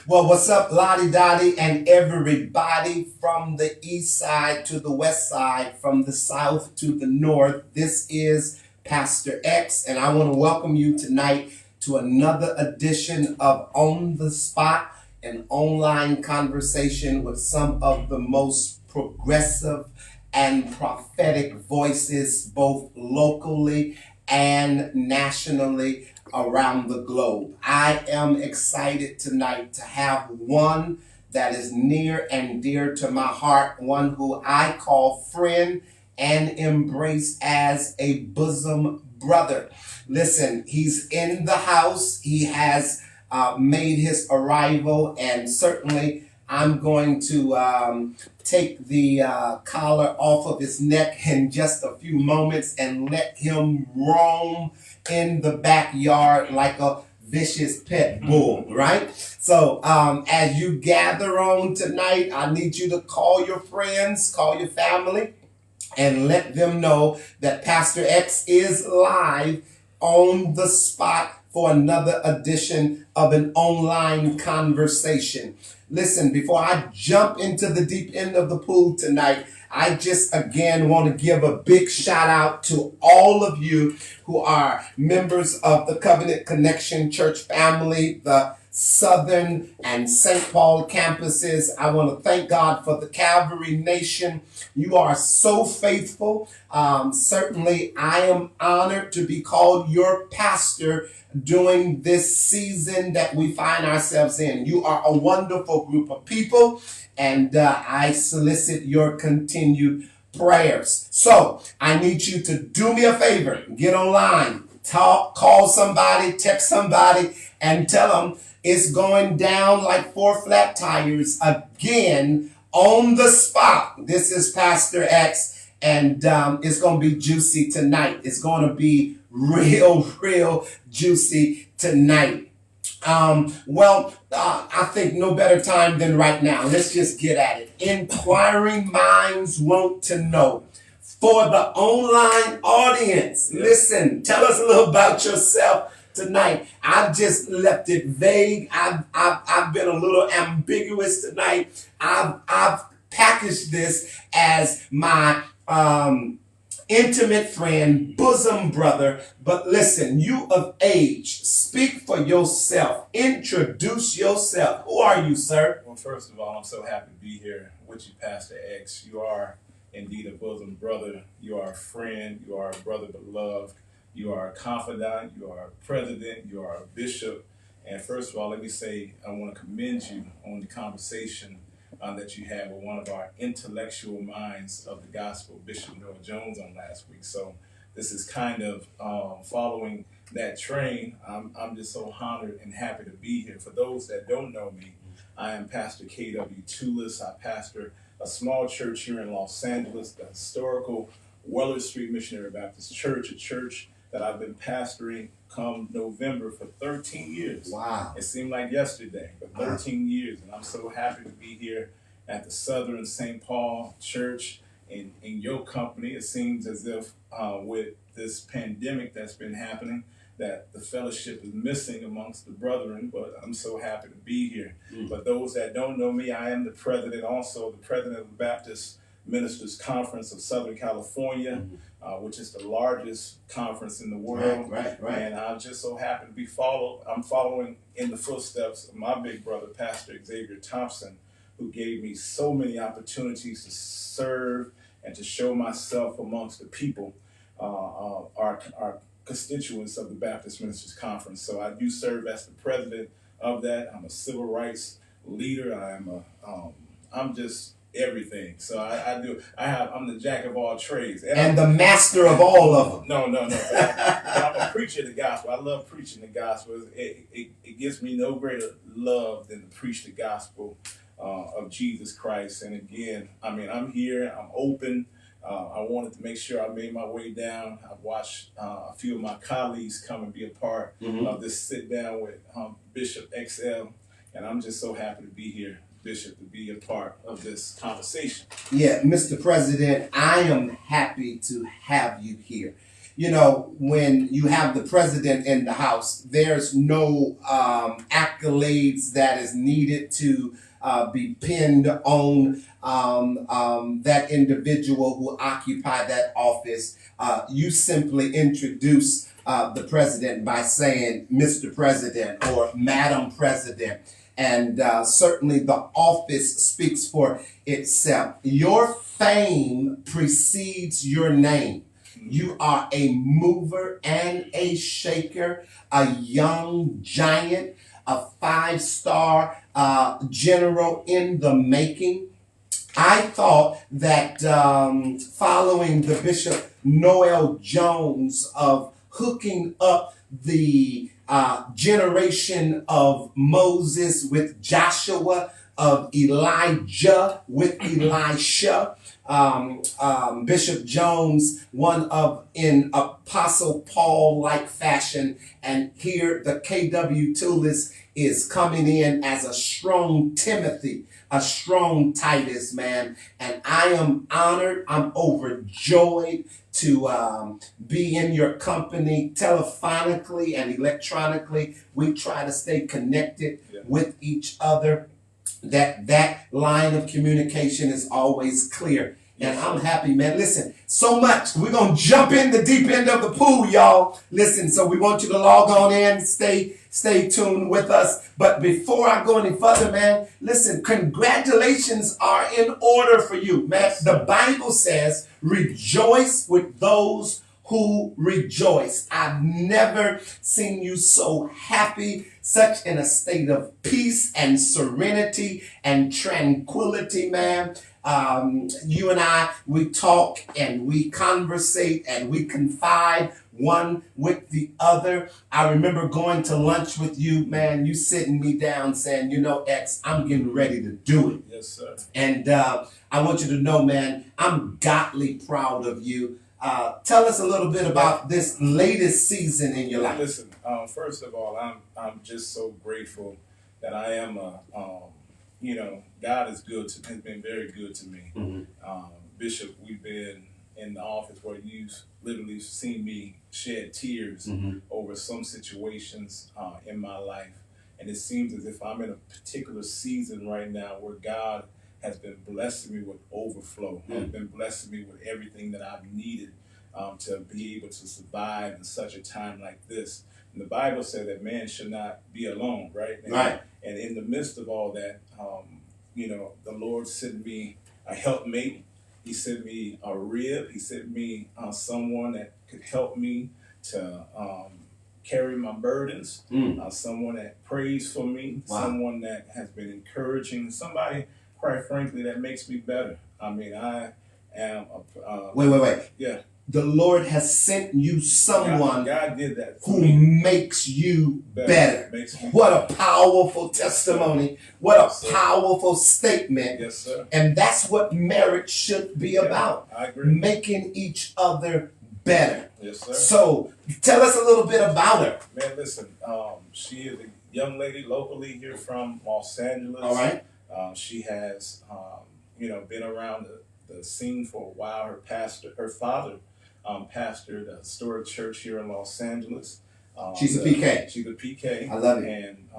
Well, what's up, Lottie Dottie, and everybody from the east side to the west side, from the south to the north? This is Pastor X, and I want to welcome you tonight to another edition of On the Spot, an online conversation with some of the most progressive and prophetic voices, both locally and nationally around the globe. I am excited tonight to have one that is near and dear to my heart, one who I call friend and embrace as a bosom brother. Listen, he's in the house. He has made his arrival, and certainly I'm going to take the collar off of his neck in just a few moments and let him roam in the backyard like a vicious pit bull, right? So as you gather on tonight, I need you to call your friends, call your family, and let them know that Pastor X is live on the spot for another edition of an online conversation. Listen, before I jump into the deep end of the pool tonight, I just again want to give a big shout out to all of you who are members of the Covenant Connection Church family, the Southern and St. Paul campuses. I want to thank God for the Calvary Nation. You are so faithful. Certainly, I am honored to be called your pastor during this season that we find ourselves in. You are a wonderful group of people, and I solicit your continued prayers. So I need you to do me a favor, get online, talk, call somebody, text somebody, and tell them it's going down like four flat tires again on the spot. This is Pastor X, and it's going to be juicy tonight. It's going to be real juicy tonight. I think no better time than right now. Let's just get at it. Inquiring minds want to know. For the online audience, listen, tell us a little about yourself tonight. I've just left it vague. I've been a little ambiguous tonight. I've packaged this as my intimate friend, bosom brother. But listen, you of age, speak for yourself. Introduce yourself. Who are you, sir? Well, first of all, I'm so happy to be here with you, Pastor X. You are indeed a bosom brother. You are a friend. You are a brother beloved. You are a confidant. You are a president. You are a bishop. And first of all, let me say I want to commend you on the conversation that you had with one of our intellectual minds of the gospel, Bishop Noah Jones, on last week. So this is kind of following that train. I'm just so honored and happy to be here. For those that don't know me, I am Pastor K.W. Tulloss. I pastor a small church here in Los Angeles, the historical Weller Street Missionary Baptist Church, a church that I've been pastoring come November for 13 years. Wow. It seemed like yesterday, but 13 years. And I'm so happy to be here at the Southern St. Paul Church in your company. It seems as if with this pandemic that's been happening, that the fellowship is missing amongst the brethren, but I'm so happy to be here. But those that don't know me, I am the president, also the president of the Baptist Ministers Conference of Southern California, which is the largest conference in the world. Right. And I'm just so happy to be I'm following in the footsteps of my big brother, Pastor Xavier Thompson, who gave me so many opportunities to serve and to show myself amongst the people, our constituents of the Baptist Ministers Conference. So I do serve as the president of that. I'm a civil rights leader. I'm just everything. So I'm the jack of all trades. And the master of all of them. No. I'm a preacher of the gospel. I love preaching the gospel. It gives me no greater love than to preach the gospel of Jesus Christ. And again, I'm here. I'm open. I wanted to make sure I made my way down. I've watched a few of my colleagues come and be a part of this sit down with Bishop XL. And I'm just so happy to be here, Bishop, to be a part of this conversation. Yeah, Mr. President, I am happy to have you here. you know, when you have the president in the house, there's no accolades that is needed to be pinned on that individual who occupy that office. You simply introduce the president by saying Mr. President or Madam President. And certainly the office speaks for itself. Your fame precedes your name. You are a mover and a shaker, a young giant, a five-star general in the making. I thought that following the Bishop Noel Jones of hooking up the generation of Moses with Joshua, of Elijah with Elisha. Bishop Jones, one of in Apostle Paul-like fashion, and here the KW Tulloss is coming in as a strong Timothy, a strong Titus, man. And I am honored, I'm overjoyed to be in your company telephonically and electronically. We try to stay connected with each other. That line of communication is always clear. And I'm happy, man. Listen, so much. We're going to jump in the deep end of the pool, y'all. Listen, so we want you to log on in, stay tuned with us. But before I go any further, man, listen, congratulations are in order for you, man. The Bible says, rejoice with those who rejoice. I've never seen you so happy, such in a state of peace and serenity and tranquility, man. You and I, we talk and we conversate and we confide one with the other. I remember going to lunch with you, man, you sitting me down saying, you know, X, I'm getting ready to do it. Yes, sir. And I want you to know, man, I'm godly proud of you. Tell us a little bit about this latest season in your life. Listen, first of all, I'm just so grateful that I am you know, God is good to, has been very good to me. Mm-hmm. Bishop, we've been in the office where you've literally seen me shed tears mm-hmm. over some situations in my life. And it seems as if I'm in a particular season right now where God has been blessing me with overflow, mm-hmm. has been blessing me with everything that I've needed to be able to survive in such a time like this. And the Bible said that man should not be alone, right? Right. And in the midst of all that, you know, the Lord sent me a helpmate. He sent me a rib. He sent me someone that could help me to carry my burdens, someone that prays for me, wow. someone that has been encouraging, somebody, quite frankly, that makes me better. I mean, I am a... Wait. Yeah. The Lord has sent you someone God did that who makes you better. What a powerful testimony. What a powerful statement. Yes, sir. And that's what marriage should be about. I agree. Making each other better. Yes, sir. So tell us a little bit about her. Man, listen, she is a young lady locally here from Los Angeles. All right. She has, you know, been around the scene for a while. Her father, pastored a historic church here in Los Angeles. She's a PK. She's a PK. I love it. And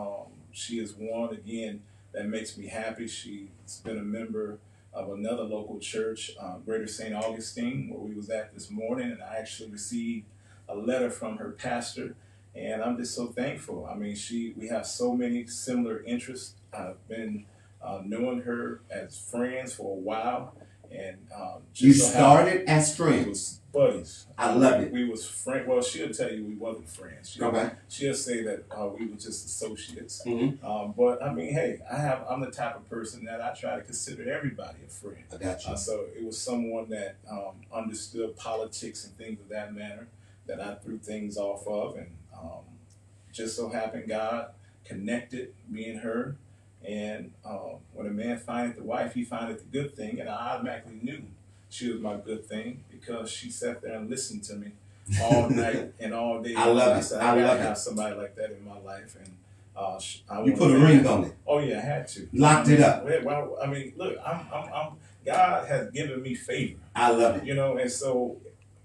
she is one, again, that makes me happy. She's been a member of another local church, Greater St. Augustine, where we was at this morning, and I actually received a letter from her pastor, and I'm just so thankful. I mean, we have so many similar interests. I've been knowing her as friends for a while, and you started as friends. We was buddies. I love it. We was friends. Well, she'll tell you we wasn't friends. She'll say that we were just associates. Mm-hmm. But I mean, hey, I'm the type of person that I try to consider everybody a friend. I got you. So it was someone that understood politics and things of that manner that I threw things off of, and just so happened God connected me and her. And when a man findeth the wife, he findeth the good thing. And I automatically knew she was my good thing because she sat there and listened to me all night and all day. I love it. I gotta have somebody like that in my life. And you put a ring on it. Oh yeah, I had to. Locked it up. Well, I mean, look, I'm God has given me favor. I love it. You know, and so,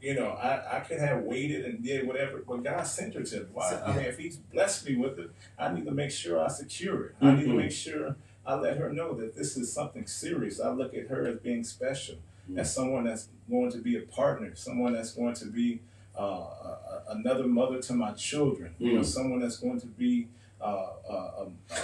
I could have waited and did whatever, but God sent her to me. Why? I mean, if He's blessed me with it, I need to make sure I secure it. I need to make sure I let her know that this is something serious. I look at her as being special, as someone that's going to be a partner, someone that's going to be another mother to my children. Someone that's going to be.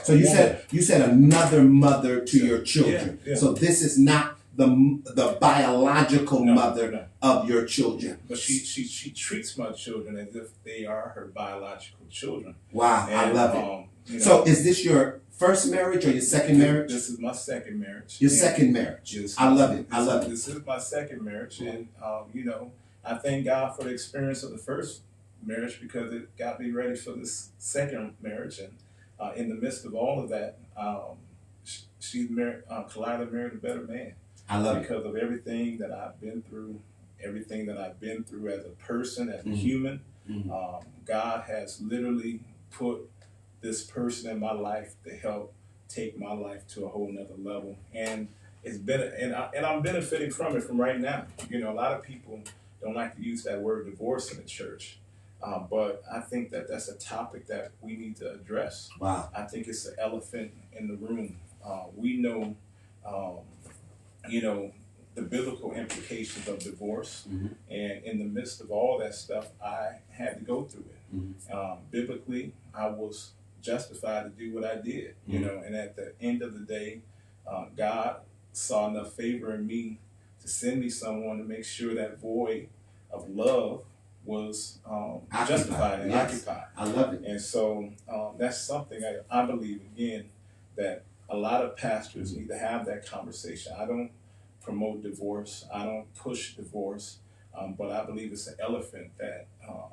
So you said another mother to your children. Yeah. So this is not the biological mother of your children. But she treats my children as if they are her biological children. Wow, And, I love it. So is this your first marriage or your second marriage? This is my second marriage. Your second marriage. Yes, I love it. I love it. This is my second marriage, and I thank God for the experience of the first marriage because it got me ready for this second marriage. And in the midst of all of that, she's married. Kalila married a better man. I love it because of everything that I've been through, as a person, as a human. God has literally put this person in my life to help take my life to a whole nother level, and it's been and I'm benefiting from it from right now. A lot of people don't like to use that word divorce in the church, but I think that that's a topic that we need to address. Wow. I think it's an elephant in the room. We know. The biblical implications of divorce. And in the midst of all that stuff, I had to go through it. Biblically, I was justified to do what I did, and at the end of the day, God saw enough favor in me to send me someone to make sure that void of love was justified and occupied. I love it. And so that's something I believe, again, that a lot of pastors need to have that conversation. I don't promote divorce. I don't push divorce. But I believe it's an elephant that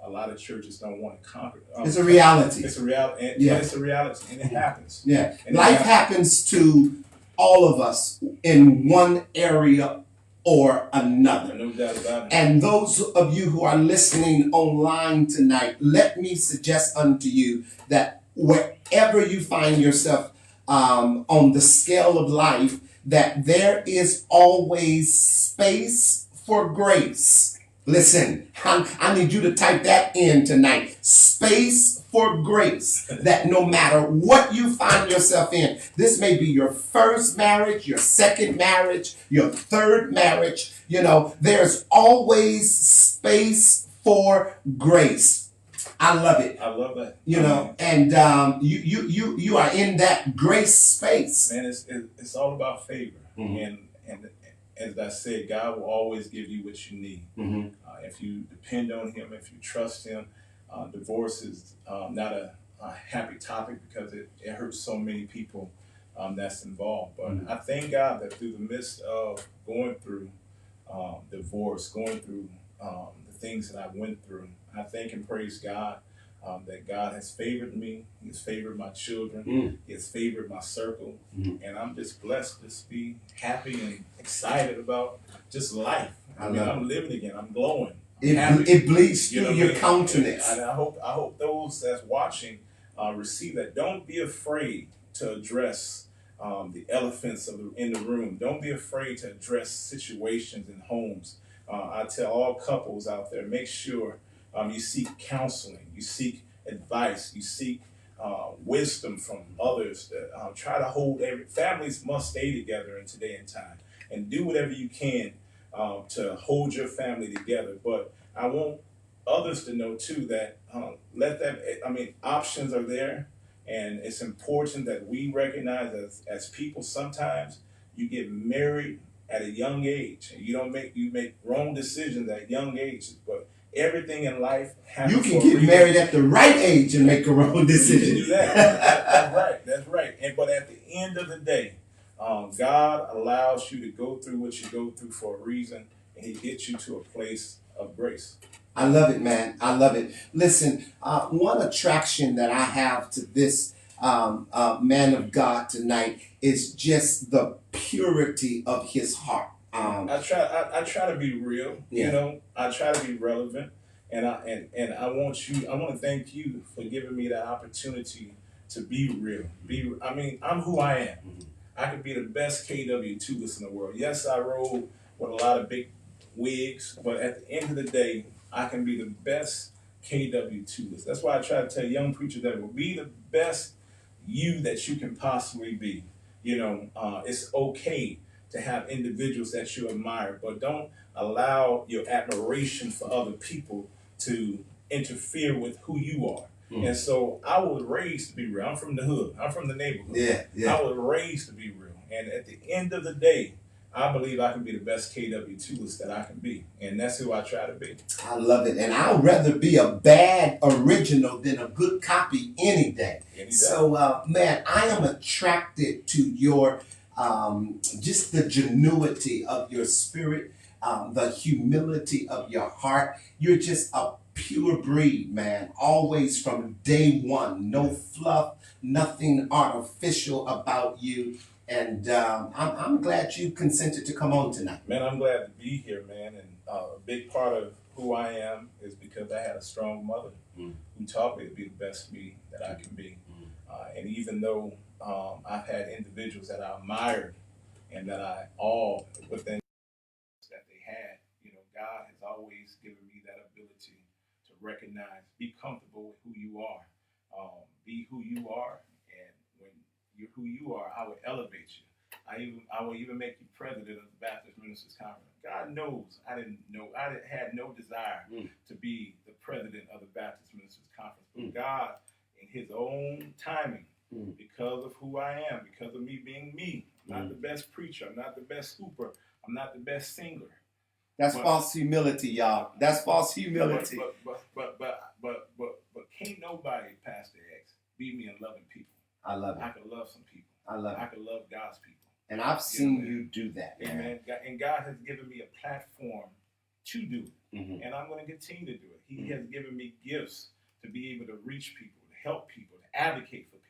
a lot of churches don't want to conquer. It's a reality. It's a reality. Yeah. It's a reality, and it happens. Yeah. And Life happens to all of us in one area or another. No doubt about it. And those of you who are listening online tonight, let me suggest unto you that wherever you find yourself on the scale of life, that there is always space for grace. Listen, I need you to type that in tonight. Space for grace. That no matter what you find yourself in, this may be your first marriage, your second marriage, your third marriage, there's always space for grace. I love it. I love that. And you are in that grace space. Man, it's all about favor. And as I said, God will always give you what you need. If you depend on Him, if you trust Him, divorce is not a happy topic because it hurts so many people that's involved. But I thank God that through the midst of going through divorce, going through the things that I went through, I thank and praise God that God has favored me. He has favored my children. He has favored my circle. And I'm just blessed to be happy and excited about just life. I'm living again. I'm glowing. It bleeds through your countenance. And I hope those that's watching receive that. Don't be afraid to address the elephants in the room. Don't be afraid to address situations in homes. I tell all couples out there, make sure you seek counseling, you seek advice, you seek wisdom from others. That try to hold families must stay together in today and time, and do whatever you can to hold your family together. But I want others to know too that options are there, and it's important that we recognize as people sometimes you get married at a young age, and you make wrong decisions at young ages, but everything in life happens. You can get married at the right age and make a wrong decision. You can do that. That's right. But at the end of the day, God allows you to go through what you go through for a reason, and He gets you to a place of grace. I love it, man. I love it. Listen, one attraction that I have to this man of God tonight is just the purity of his heart. I try to be real. I try to be relevant, and I want to thank you for giving me the opportunity to be real. I'm who I am. I could be the best KW2 in the world. Yes, I rode with a lot of big wigs, but at the end of the day, I can be the best KW2. That's why I try to tell young preachers that will be the best you that you can possibly be. It's okay to have individuals that you admire, but don't allow your admiration for other people to interfere with who you are. And so I was raised to be real. I'm from the hood. I'm from the neighborhood. Yeah. I was raised to be real. And at the end of the day, I believe I can be the best KW2ist that I can be. And that's who I try to be. I love it. And I'd rather be a bad original than a good copy any day. So, man, I am attracted to your, just the genuity of your spirit, the humility of your heart. You're just a pure breed, man. Always from day one. No fluff, nothing artificial about you. And I'm glad you consented to come on tonight. Man, I'm glad to be here, man. And a big part of who I am is because I had a strong mother who taught me to be the best me that I can be. And even though I've had individuals that I admired and that I all within that they had, God has always given me that ability to recognize, be comfortable with who you are, be who you are, and when you're who you are, I will elevate you. I will even make you president of the Baptist Ministers Conference. God knows I had no desire to be the president of the Baptist Ministers Conference, but God, in His own timing, because of who I am, because of me being me, I'm not the best preacher, I'm not the best hooper, I'm not the best singer. That's false humility, y'all. That's false humility. But can't nobody, Pastor X, beat me in loving people. I love it. I can love some people. I love it. I can love God's people. And I've seen you do that, man. Amen. And God has given me a platform to do it. And I'm going to continue to do it. He has given me gifts to be able to reach people, to help people, to advocate for people.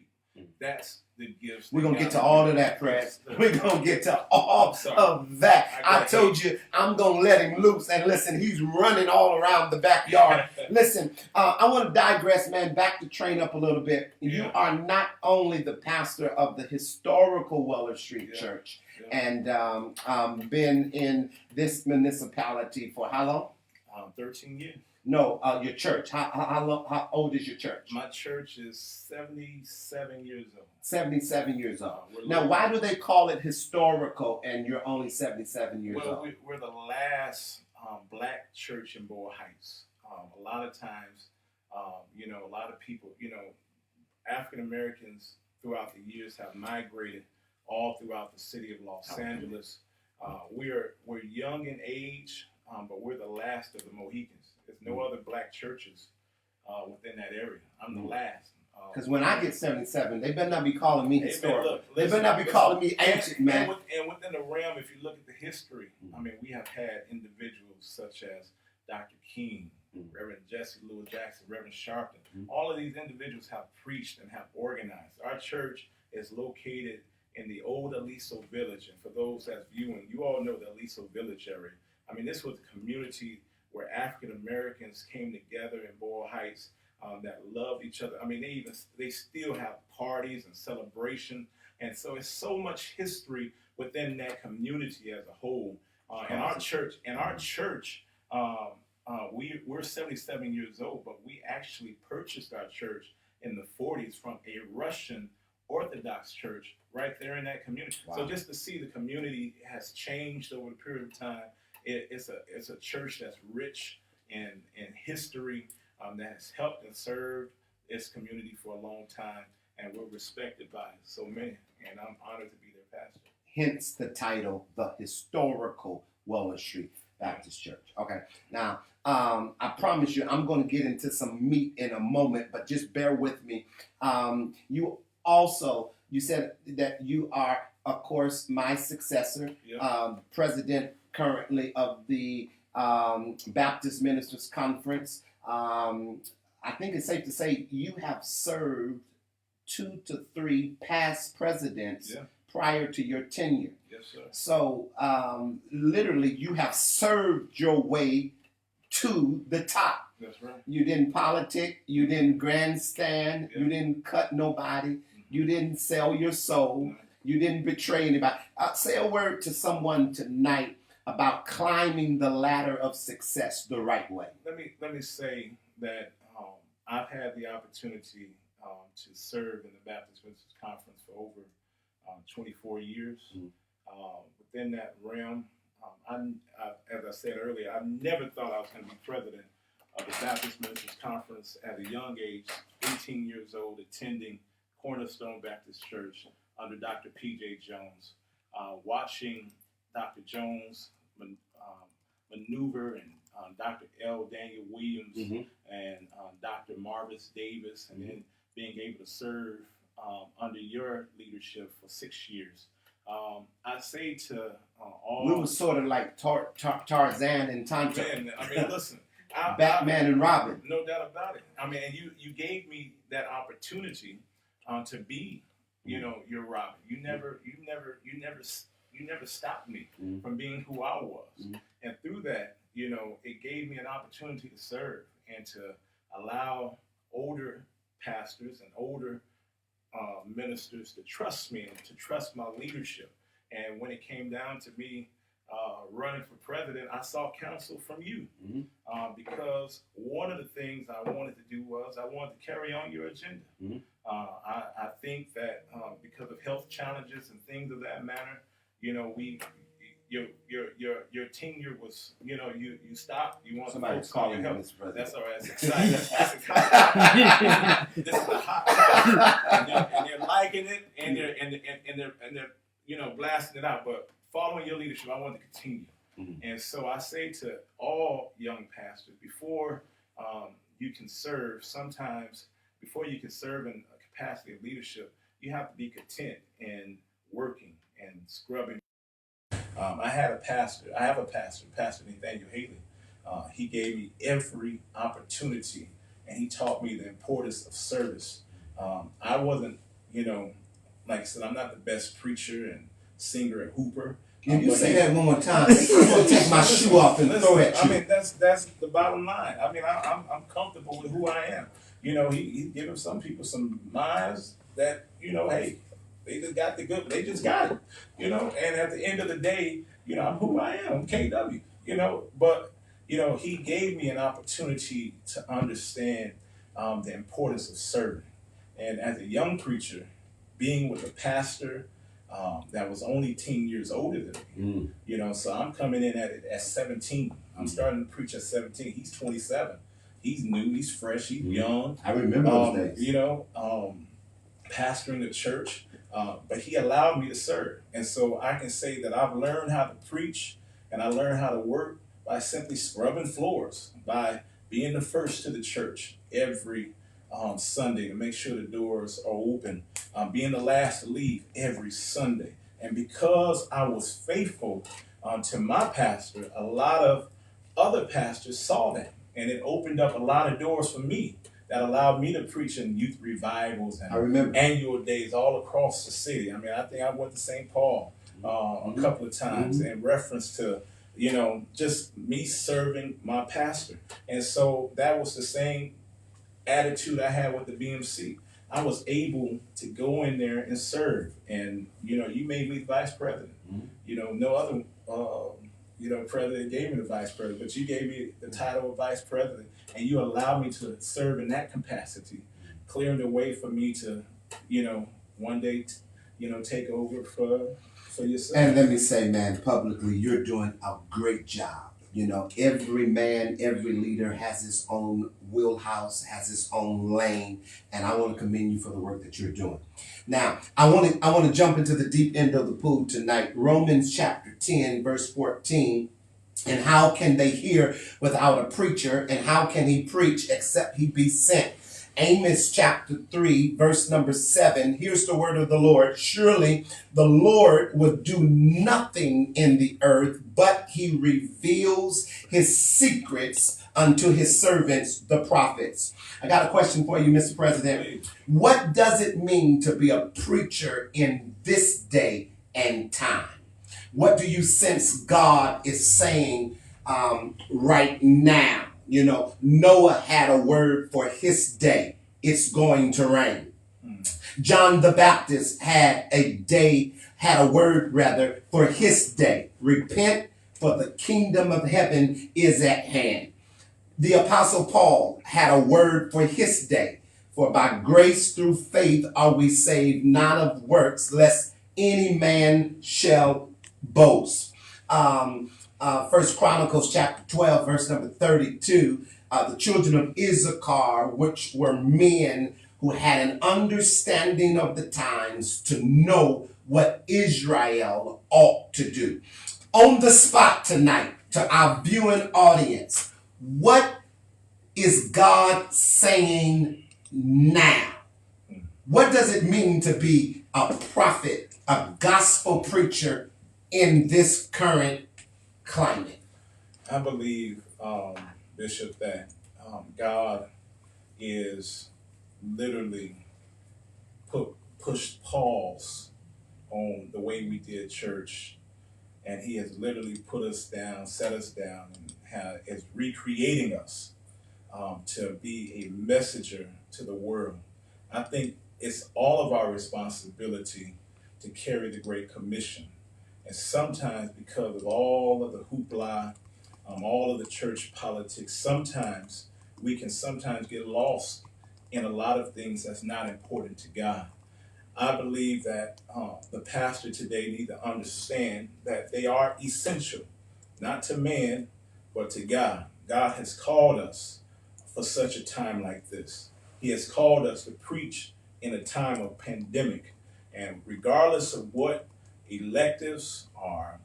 That's the gifts. We're going to get to all of that, Press. We're going to get to all of that. I told you I'm going to let him loose. And listen, he's running all around the backyard. Listen, I want to digress, man, back to train up a little bit. You are not only the pastor of the historical Weller Street Church and been in this municipality for how long? 13 years. No, your church. How old is your church? My church is 77 years old. 77 years old. Now, why do they call it historical and you're only 77 years old? Well, we're the last black church in Boyle Heights. A lot of times, a lot of people, African Americans throughout the years have migrated all throughout the city of Los Angeles. We're young in age, but we're the last of the Mohicans. There's no other black churches within that area. I'm the last. Because when I get 77, they better not be calling me historical. They better not be calling me ancient, man. And within the realm, if you look at the history, we have had individuals such as Dr. King, Reverend Jesse Lewis Jackson, Reverend Sharpton. All of these individuals have preached and have organized. Our church is located in the old Aliso Village. And for those that's viewing, you all know the Aliso Village area. This was a community where African Americans came together in Boyle Heights that loved each other. They still have parties and celebration, and so it's so much history within that community as a whole. And our church, we're 77 years old, but we actually purchased our church in the 40s from a Russian Orthodox church right there in that community. Wow. So just to see the community has changed over the period of time. It's a church that's rich in history, that has helped and served its community for a long time, and we're respected by so many, and I'm honored to be their pastor. Hence the title, the Historical Weller Street Baptist Church. Okay, now I promise you I'm going to get into some meat in a moment, but just bear with me. You said that you are, of course, my successor, president currently of the Baptist Ministers Conference. I think it's safe to say you have served 2 to 3 past presidents prior to your tenure. Yes, sir. So literally you have served your way to the top. That's right. You didn't politic, you didn't grandstand, you didn't cut nobody, you didn't sell your soul, you didn't betray anybody. Say a word to someone tonight about climbing the ladder of success the right way? Let me say that I've had the opportunity to serve in the Baptist Ministers Conference for over 24 years. Within that realm, as I said earlier, I never thought I was going to be president of the Baptist Ministers Conference at a young age, 18 years old, attending Cornerstone Baptist Church under Dr. P.J. Jones, watching Dr. Jones maneuver and Dr. L. Daniel Williams and Dr. Marvis Davis, and then being able to serve under your leadership for 6 years. I say to all... We were sort of like Tarzan and Tonto. Man, I mean, listen. Batman and Robin. No doubt about it. I mean, and you gave me that opportunity to be, your Robin. You never stopped me from being who I was. And through that, it gave me an opportunity to serve and to allow older pastors and older ministers to trust me and to trust my leadership. And when it came down to me running for president, I sought counsel from you because one of the things I wanted to do was I wanted to carry on your agenda. I think that because of health challenges and things of that manner, your tenure was, you stopped. You want somebody's to focus on your calling health. you, Mr. That's President. all right. That's exciting. That's exciting. This is a hot topic, and they're liking it, and they're blasting it out. But following your leadership, I want to continue. And so I say to all young pastors, before you can serve, sometimes before you can serve in a capacity of leadership, you have to be content in working and scrubbing. I have a pastor, Pastor Nathaniel Haley. He gave me every opportunity, and he taught me the importance of service. I wasn't, like I said, I'm not the best preacher and singer and hooper. Can you say that one more time? I'm going to take my shoe off and throw it at you. I mean, that's the bottom line. I mean, I'm comfortable with who I am. He's giving some people some minds that, hey, they just got the good, they just got it, and at the end of the day, I'm who I am, I'm KW, but, he gave me an opportunity to understand the importance of serving. And as a young preacher, being with a pastor that was only 10 years older than me, so I'm coming in at it at 17. I'm starting to preach at 17. He's 27. He's new, he's fresh, he's young. I remember those days. Pastoring the church, but he allowed me to serve. And so I can say that I've learned how to preach and I learned how to work by simply scrubbing floors, by being the first to the church every Sunday to make sure the doors are open, being the last to leave every Sunday. And because I was faithful to my pastor, a lot of other pastors saw that. And it opened up a lot of doors for me that allowed me to preach in youth revivals and annual days all across the city. I mean, I think I went to St. Paul a couple of times in reference to, just me serving my pastor. And so that was the same attitude I had with the BMC. I was able to go in there and serve. And, you made me vice president. No other president gave me the vice president, but you gave me the title of vice president, and you allowed me to serve in that capacity, clearing the way for me to, one day, take over for yourself. And let me say, man, publicly, you're doing a great job. Every man, every leader has his own wheelhouse, has his own lane, and I want to commend you for the work that you're doing. Now, I want to jump into the deep end of the pool tonight. Romans chapter 10, verse 14. And how can they hear without a preacher? And how can he preach except he be sent? Amos chapter 3, verse number 7. Here's the word of the Lord. Surely the Lord would do nothing in the earth, but he reveals his secrets unto his servants, the prophets. I got a question for you, Mr. President. What does it mean to be a preacher in this day and time? What do you sense God is saying right now? Noah had a word for his day. It's going to rain. John the Baptist had a word for his day. Repent, for the kingdom of heaven is at hand. The Apostle Paul had a word for his day. For by grace through faith are we saved, not of works, lest any man shall boast. First Chronicles chapter 12, verse number 32, the children of Issachar, which were men who had an understanding of the times to know what Israel ought to do. On the spot tonight, to our viewing audience, what is God saying now? What does it mean to be a prophet, a gospel preacher in this current climate? I believe, Bishop, that God is literally pushed pause on the way we did church, and he has literally put us down, set us down, and is recreating us to be a messenger to the world. I think it's all of our responsibility to carry the Great Commission. And sometimes, because of all of the hoopla, all of the church politics, sometimes we can sometimes get lost in a lot of things that's not important to God. I believe that the pastor today need to understand that they are essential, not to man, but to God. God has called us for such a time like this. He has called us to preach in a time of pandemic. And regardless of what electives or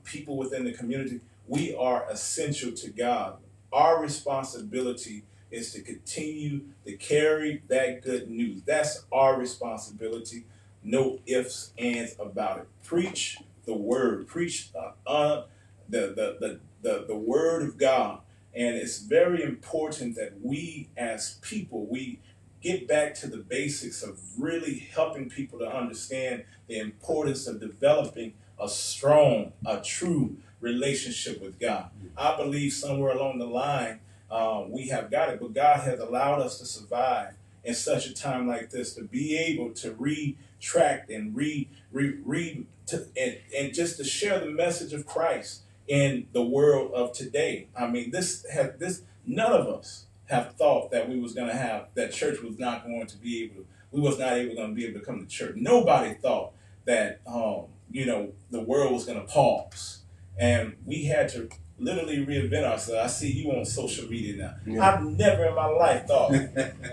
people within the community, we are essential to God. Our responsibility is to continue to carry that good news. That's our responsibility. No ifs, ands about it. Preach the word. Preach the word of God. And it's very important that we as people, we get back to the basics of really helping people to understand the importance of developing a strong, a true relationship with God. I believe somewhere along the line, we have got it, but God has allowed us to survive in such a time like this, to be able to retract and and just to share the message of Christ in the world of today. I mean, none of us have thought that we was going to have, that church was not going to be able to, we was not able going to be able to come to church. Nobody thought that the world was going to pause, and we had to literally reinvent ourselves. I see you on social media now. Yeah. I've never in my life thought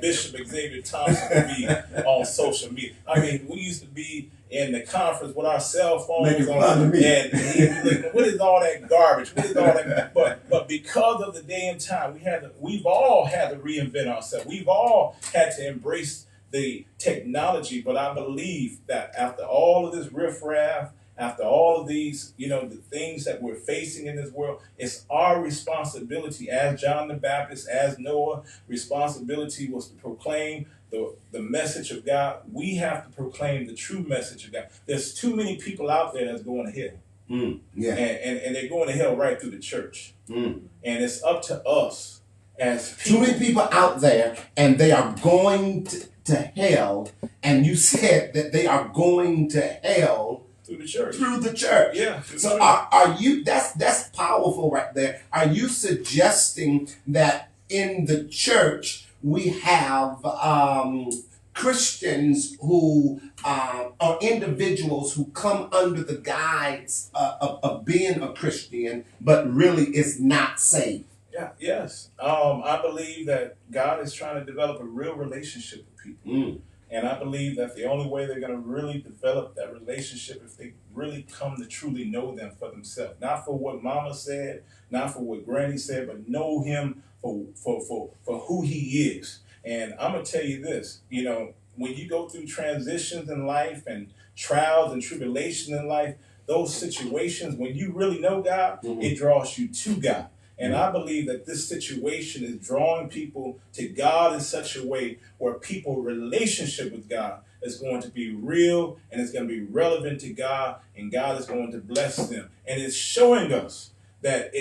Bishop Xavier Thompson would be on social media. I mean, we used to be in the conference with our cell phones on, and like, what is all that garbage? What is all that? But because of the day and time, we've all had to reinvent ourselves. We've all had to embrace the technology. But I believe that after all of this riffraff, after all of these, the things that we're facing in this world, it's our responsibility as John the Baptist, as Noah, responsibility was to proclaim the message of God. We have to proclaim the true message of God. There's too many people out there that's going to hell. Yeah. And they're going to hell right through the church. And it's up to us as people. Too many people out there, and they are going to hell, and you said that they are going to hell through the church. Through the church. Yeah. So are you, that's powerful right there. Are you suggesting that in the church we have Christians who are individuals who come under the guise of being a Christian, but really is not saved? Yeah, yes. I believe that God is trying to develop a real relationship with people. And I believe that the only way they're going to really develop that relationship if they really come to truly know them for themselves. Not for what mama said, not for what granny said, but know him for who he is. And I'm going to tell you this, when you go through transitions in life and trials and tribulations in life, those situations, when you really know God, it draws you to God. And I believe that this situation is drawing people to God in such a way where people's relationship with God is going to be real and it's going to be relevant to God, and God is going to bless them. And it's showing us that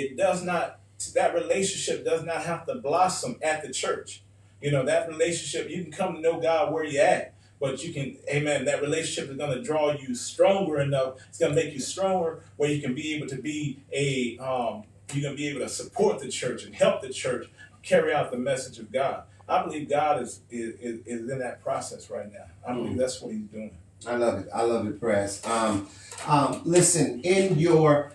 that relationship does not have to blossom at the church. That relationship, you can come to know God where you're at. but you can, amen, that relationship is going to draw you stronger enough. It's going to make you stronger where you can be able to be you're going to be able to support the church and help the church carry out the message of God. I believe God is in that process right now. I believe that's what he's doing. I love it. I love it, Press. Listen, in your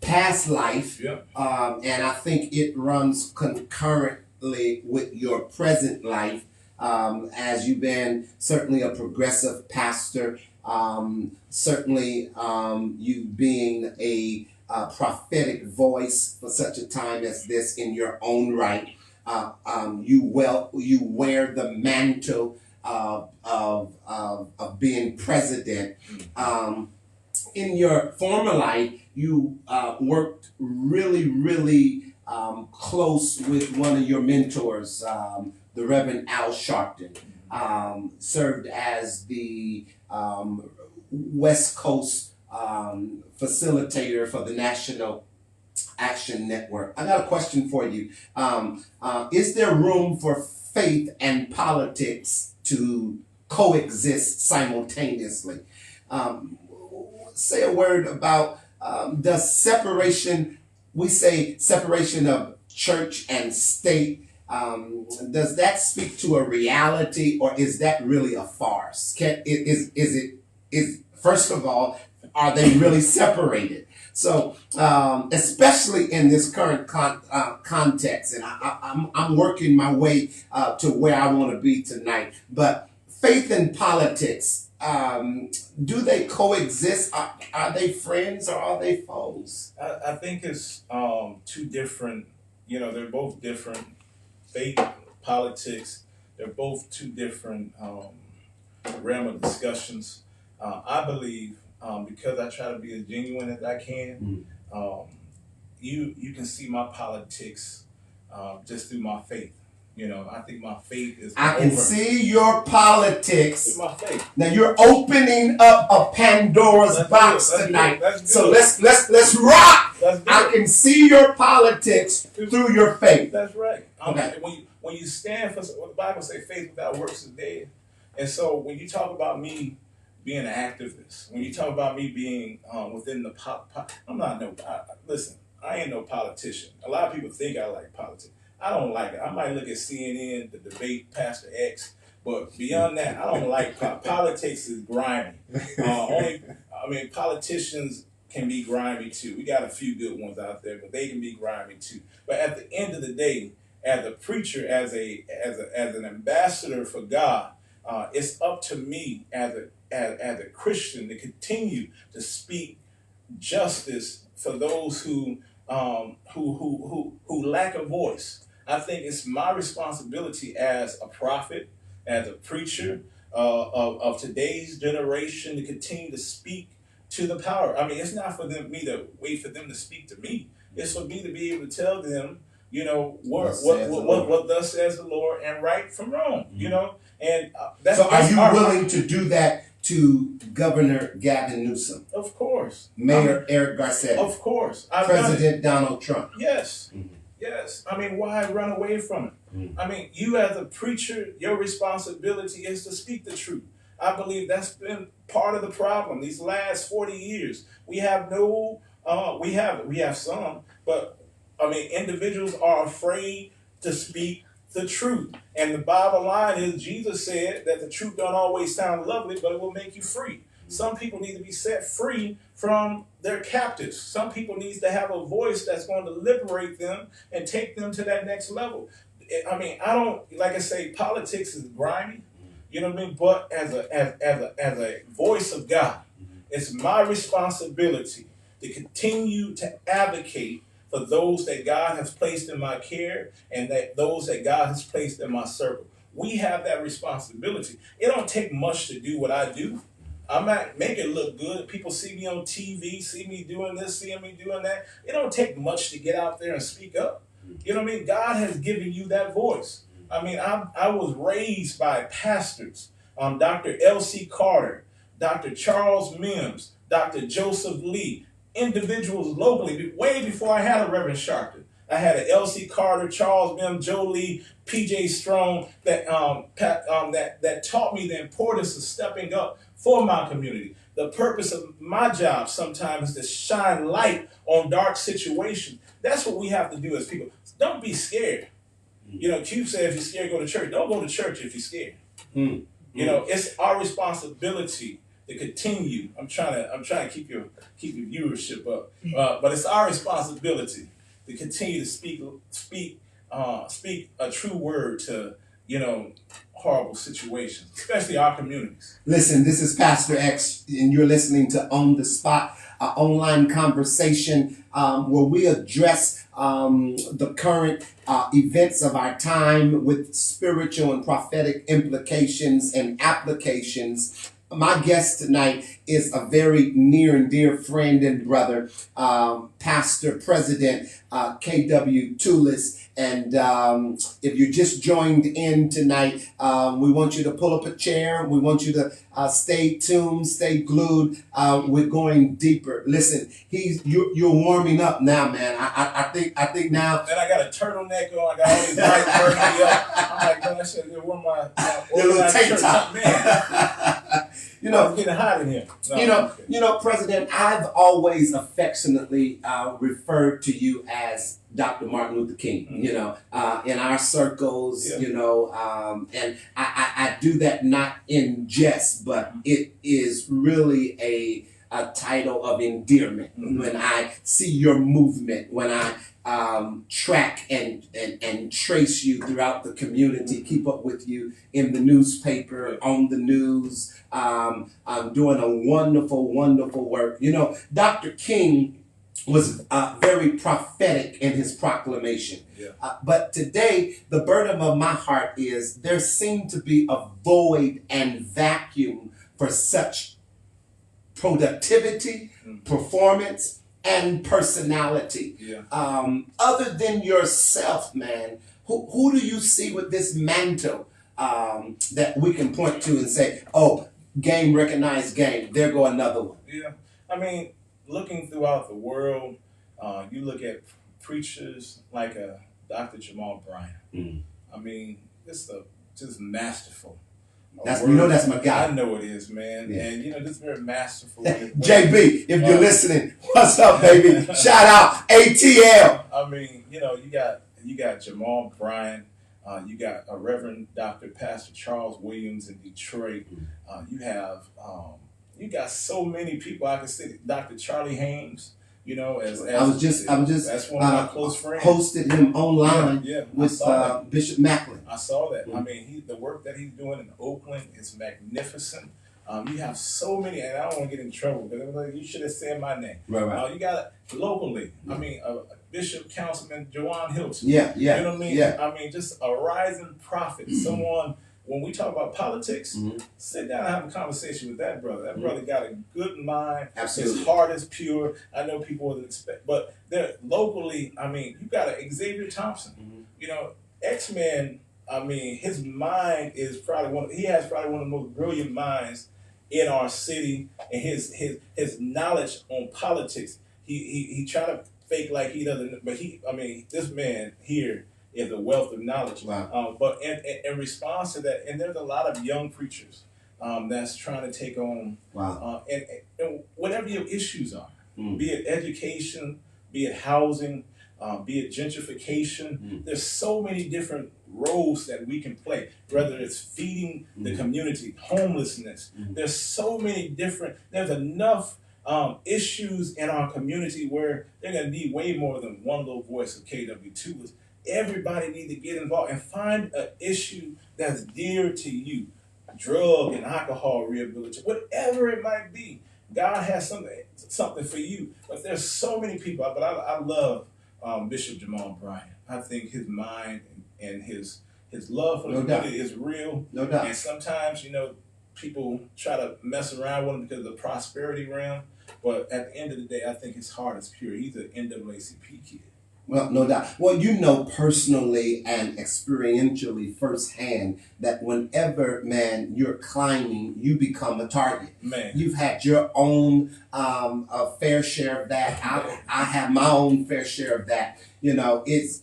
past life, and I think it runs concurrently with your present life, as you've been certainly a progressive pastor, certainly you being a prophetic voice for such a time as this in your own right. You wear the mantle of being president. In your former life, you worked really close with one of your mentors, the Reverend Al Sharpton. Served as the West Coast facilitator for the National Action Network. I got a question for you. Is there room for faith and politics to coexist simultaneously? Say a word about does separation, we say separation of church and state, does that speak to a reality, or is that really a farce? First of all, are they really separated? So, especially in this current context, and I'm working my way to where I want to be tonight. But faith and politics, do they coexist? Are they friends or are they foes? I think it's two different. They're both different. Faith, politics, they're both two different realm of discussions. I believe. Because I try to be as genuine as I can, you can see my politics just through my faith. I think my faith is. I can see your politics. My faith. Now you're opening up a Pandora's box tonight. So let's rock. I can see your politics through your faith. That's right. Okay. When you stand for what the Bible says, faith without works is dead. And so when you talk about me being an activist, when you talk about me being within the I'm not listen, I ain't no politician. A lot of people think I like politics. I don't like it. I might look at CNN, the debate, Pastor X, but beyond that, I don't like politics is grimy. Politicians can be grimy too. We got a few good ones out there, but they can be grimy too. But at the end of the day, as a preacher, as an ambassador for God, it's up to me as a Christian to continue to speak justice for those who lack a voice. I think it's my responsibility as a prophet, as a preacher of today's generation to continue to speak to the power. It's not for me to wait for them to speak to me. It's for me to be able to tell them, what thus says the Lord, and right from wrong. And that's. So, are you willing to do that to Governor Gavin Newsom? Of course. Mayor Eric Garcetti? Of course. President Donald Trump? Yes. Mm-hmm. Yes. Why run away from it? Mm-hmm. You as a preacher, your responsibility is to speak the truth. I believe that's been part of the problem these last 40 years. We have we have some, but individuals are afraid to speak the truth. And the bottom line is Jesus said that the truth don't always sound lovely, but it will make you free. Some people need to be set free from their captives. Some people need to have a voice that's going to liberate them and take them to that next level. I don't, like I say, politics is grimy, but as a voice of God, it's my responsibility to continue to advocate for those that God has placed in my care and those that God has placed in my circle. We have that responsibility. It don't take much to do what I do. I might make it look good. People see me on TV, see me doing this, see me doing that. It don't take much to get out there and speak up. God has given you that voice. I was raised by pastors, Dr. L.C. Carter, Dr. Charles Mims, Dr. Joseph Lee, individuals locally, way before I had a Reverend Sharpton. I had an L.C. Carter, Charles Mim, Joe Lee, P.J. Strong that taught me the importance of stepping up for my community. The purpose of my job sometimes is to shine light on dark situations. That's what we have to do as people. Don't be scared. You know, Q said if you're scared, go to church. Don't go to church if you're scared. You know, it's our responsibility to continue. I'm trying to keep your viewership up, but it's our responsibility to continue to speak a true word to, you know, horrible situations, especially our communities. Listen, this is Pastor X, and you're listening to On the Spot, an online conversation where we address the current events of our time with spiritual and prophetic implications and applications. My guest tonight is a very near and dear friend and brother, Pastor President K.W. Tulloss. And if you just joined in tonight, we want you to pull up a chair. We want you to stay tuned, stay glued. We're going deeper. Listen, you're warming up now, man. I think now. And I got a turtleneck on. I got all these lights burning me up. I'm like, man, I should have worn my little tank top, man. You know, it's getting hot in here. No, you know, President, I've always affectionately referred to you as Dr. Martin Luther King, you know, in our circles, you know, and I do that not in jest, but it is really a title of endearment when I see your movement, when I track and trace you throughout the community, keep up with you in the newspaper, on the news, doing a wonderful, wonderful work. You know, Dr. King was very prophetic in his proclamation. But today, the burden of my heart is there seemed to be a void and vacuum for such productivity, performance, and personality. Other than yourself, man, who do you see with this mantle that we can point to and say, oh, game recognized game, there go another one? I mean, looking throughout the world, you look at preachers like Dr. Jamal Bryant. I mean, just masterful. You know that's my guy. I know it is, man. And, you know, just very masterful. JB, if you're listening, what's up, baby? Shout out, ATL. I mean, you know, you got Jamal Bryant. You got a Reverend Dr. Pastor Charles Williams in Detroit. You got so many people. I can see Dr. Charlie Haynes. You know, as I was just that's one of my close friends. Hosted him online with Bishop Macklin. I saw that. I mean, the work that he's doing in Oakland is magnificent. You have so many, and I don't want to get in trouble because you should have said my name. Right. You got locally. I mean, Bishop Councilman Joanne Hilton. You know what I mean? I mean, just a rising prophet, someone. When we talk about politics, sit down and have a conversation with that brother. That brother got a good mind. Absolutely. His heart is pure. I know people wouldn't expect, but they're locally. I mean, you got a Xavier Thompson. You know, X-Men. I mean, his mind is probably he has probably one of the most brilliant minds in our city, and his knowledge on politics. He try to fake like he doesn't, but this man here is a wealth of knowledge. Wow. But in response to that, and there's a lot of young preachers that's trying to take on, and whatever your issues are, be it education, be it housing, be it gentrification, there's so many different roles that we can play, whether it's feeding the community, homelessness. There's so many different, there's enough issues in our community where they're going to need way more than one little voice of KW2. Everybody needs to get involved and find an issue that's dear to you. Drug and alcohol rehabilitation, whatever it might be. God has something for you. But there's so many people. But I love Bishop Jamal Bryant. I think his mind and his love for the community is real. No doubt. And sometimes, you know, people try to mess around with him because of the prosperity realm. But at the end of the day, I think his heart is pure. He's an NAACP kid. Well, no doubt. Well, you know personally and experientially firsthand that whenever, man, you're climbing, you become a target. Man. You've had your own a fair share of that. I have my own fair share of that. You know, it's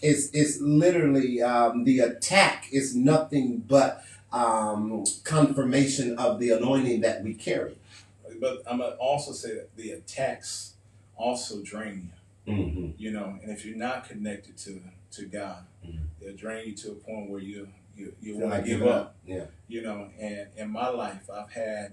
literally the attack is nothing but confirmation of the anointing that we carry. But I'm gonna also say that the attacks also drain you. Mm-hmm. You know, and if you're not connected to God, Mm-hmm. they'll drain you to a point where you Feel want to like give giving up. Yeah. You know, and in my life, I've had,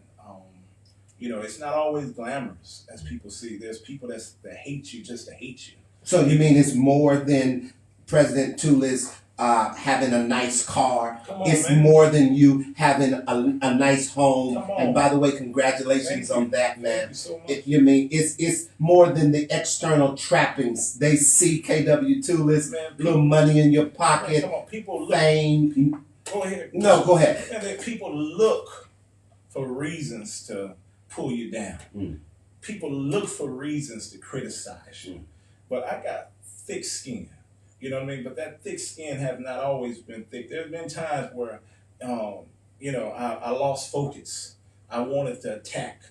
you know, it's not always glamorous as people see. There's people that hate you just to hate you. So you mean it's more than President Tulloss having a nice car? Come on, It's man. more than you having a nice home. Come on. And by the way, congratulations Thank on you. that, man. Thank you so much. You mean it's more than the external trappings. They see KW Tulloss, Man, little money in your man, pocket, come on, people look. fame. Go ahead. No, go ahead. And then people look for reasons to pull you down. Mm. People look for reasons to criticize you. Mm. But I got thick skin. You know what I mean? But that thick skin has not always been thick. There have been times where, you know, I lost focus. I wanted to attack.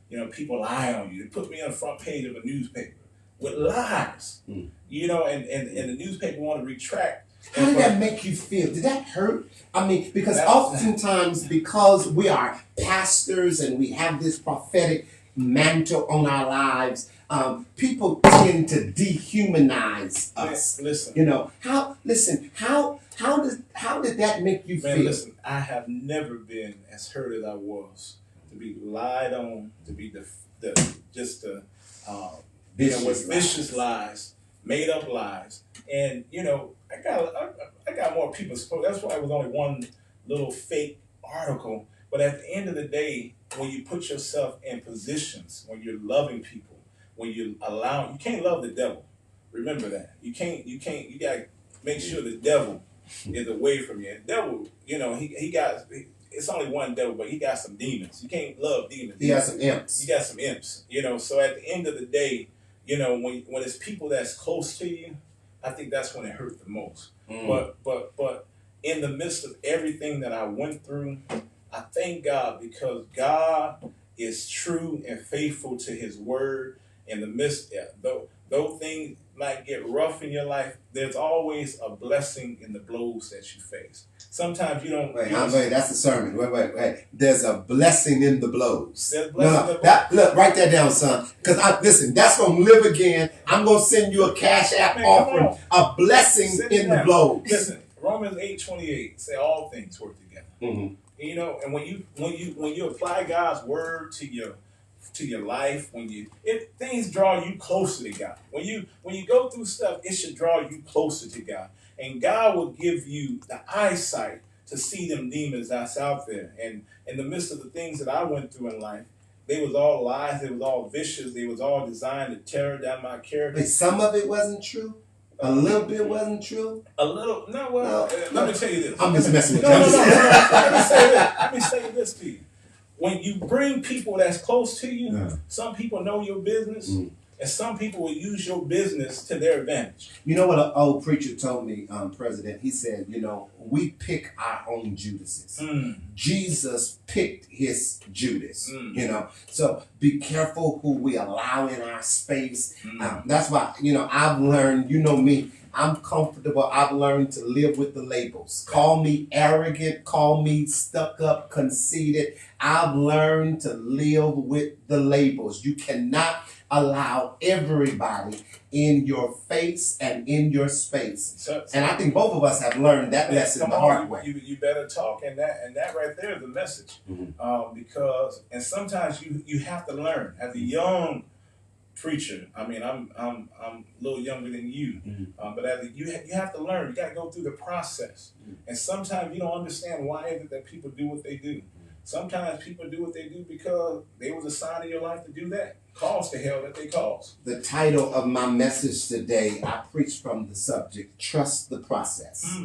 You know, people lie on you. They put me on the front page of a newspaper with lies. Mm. You know, and the newspaper want to retract. How did that make you feel? Did that hurt? I mean, because That- oftentimes, because we are pastors and we have this prophetic mantle on our lives, people tend to dehumanize us. Man, listen. You know how? Listen, how did that make you Man, feel? listen, I have never been as hurt as I was to be lied on, to be with vicious lies, made up lies, and you know, I got more people. That's why it was only one little fake article. But at the end of the day, when you put yourself in positions, when you're loving people, when you can't love the devil. Remember that. You gotta make sure the devil is away from you. And the devil, you know, it's only one devil, but he got some demons. You can't love demons. He got some imps. You got some imps, you know. So at the end of the day, you know, when it's people that's close to you, I think that's when it hurt the most. Mm. But in the midst of everything that I went through, I thank God because God is true and faithful to His word. In the midst, though things might get rough in your life, there's always a blessing in the blows that you face. Sometimes you don't. Wait, that's a sermon. Wait. There's a blessing in the blows. There's a blessing in the blows. Look, write that down, son. Because listen, that's gonna live again. I'm gonna send you a cash app offering. A blessing in the blows. Listen, Romans 8:28 say all things work together. Mm-hmm. You know, and when you apply God's word to your life, things draw you closer to God. When you go through stuff, it should draw you closer to God. And God will give you the eyesight to see them demons that's out there. And in the midst of the things that I went through in life, they was all lies, they was all vicious, they was all designed to tear down my character. But some of it wasn't true. A little bit wasn't true. A little, let me tell you this. I'm just messing with you. Let me say this to you. When you bring people that's close to you, some people know your business, and some people will use your business to their advantage. You know what an old preacher told me, President? He said, you know, we pick our own Judases. Jesus picked his Judas, you know. So be careful who we allow in our space. That's why, you know, I've learned, you know me, I'm comfortable. I've learned to live with the labels. Call me arrogant, call me stuck up, conceited. I've learned to live with the labels. You cannot allow everybody in your face and in your space. And I think both of us have learned that lesson the hard way. You better talk, and that right there is the message. Because sometimes you have to learn as a young preacher. I mean, I'm a little younger than you, but you have to learn. You got to go through the process, and sometimes you don't understand why is it that people do what they do. Sometimes people do what they do because they was assigned in your life to do that. Cause the hell that they cause. The title of my message today, I preach from the subject, trust the process.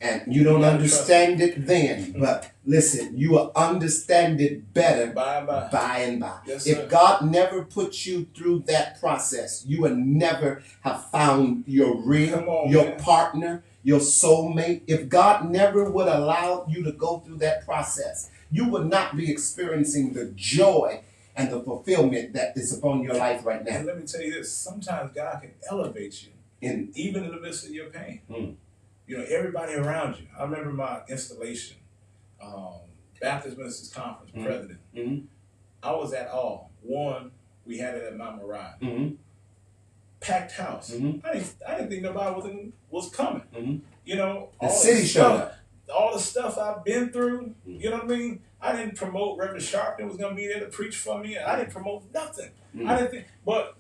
And you don't gotta understand it then, but listen, you will understand it better By and by. by and by. Yes, sir. If God never puts you through that process, you will never have found your real, your partner, your soulmate. If God never would allow you to go through that process, you would not be experiencing the joy and the fulfillment that is upon your life right now. And let me tell you this, sometimes God can elevate you, even in the midst of your pain. You know, everybody around you. I remember my installation, Baptist Ministers Conference president. I was at all. One, we had it at Mount Moriah. Packed house. I didn't think nobody was coming. You know, the city showed up. All the stuff I've been through, you know what I mean? I didn't promote Reverend Sharpton was gonna be there to preach for me. I didn't promote nothing. I didn't think, but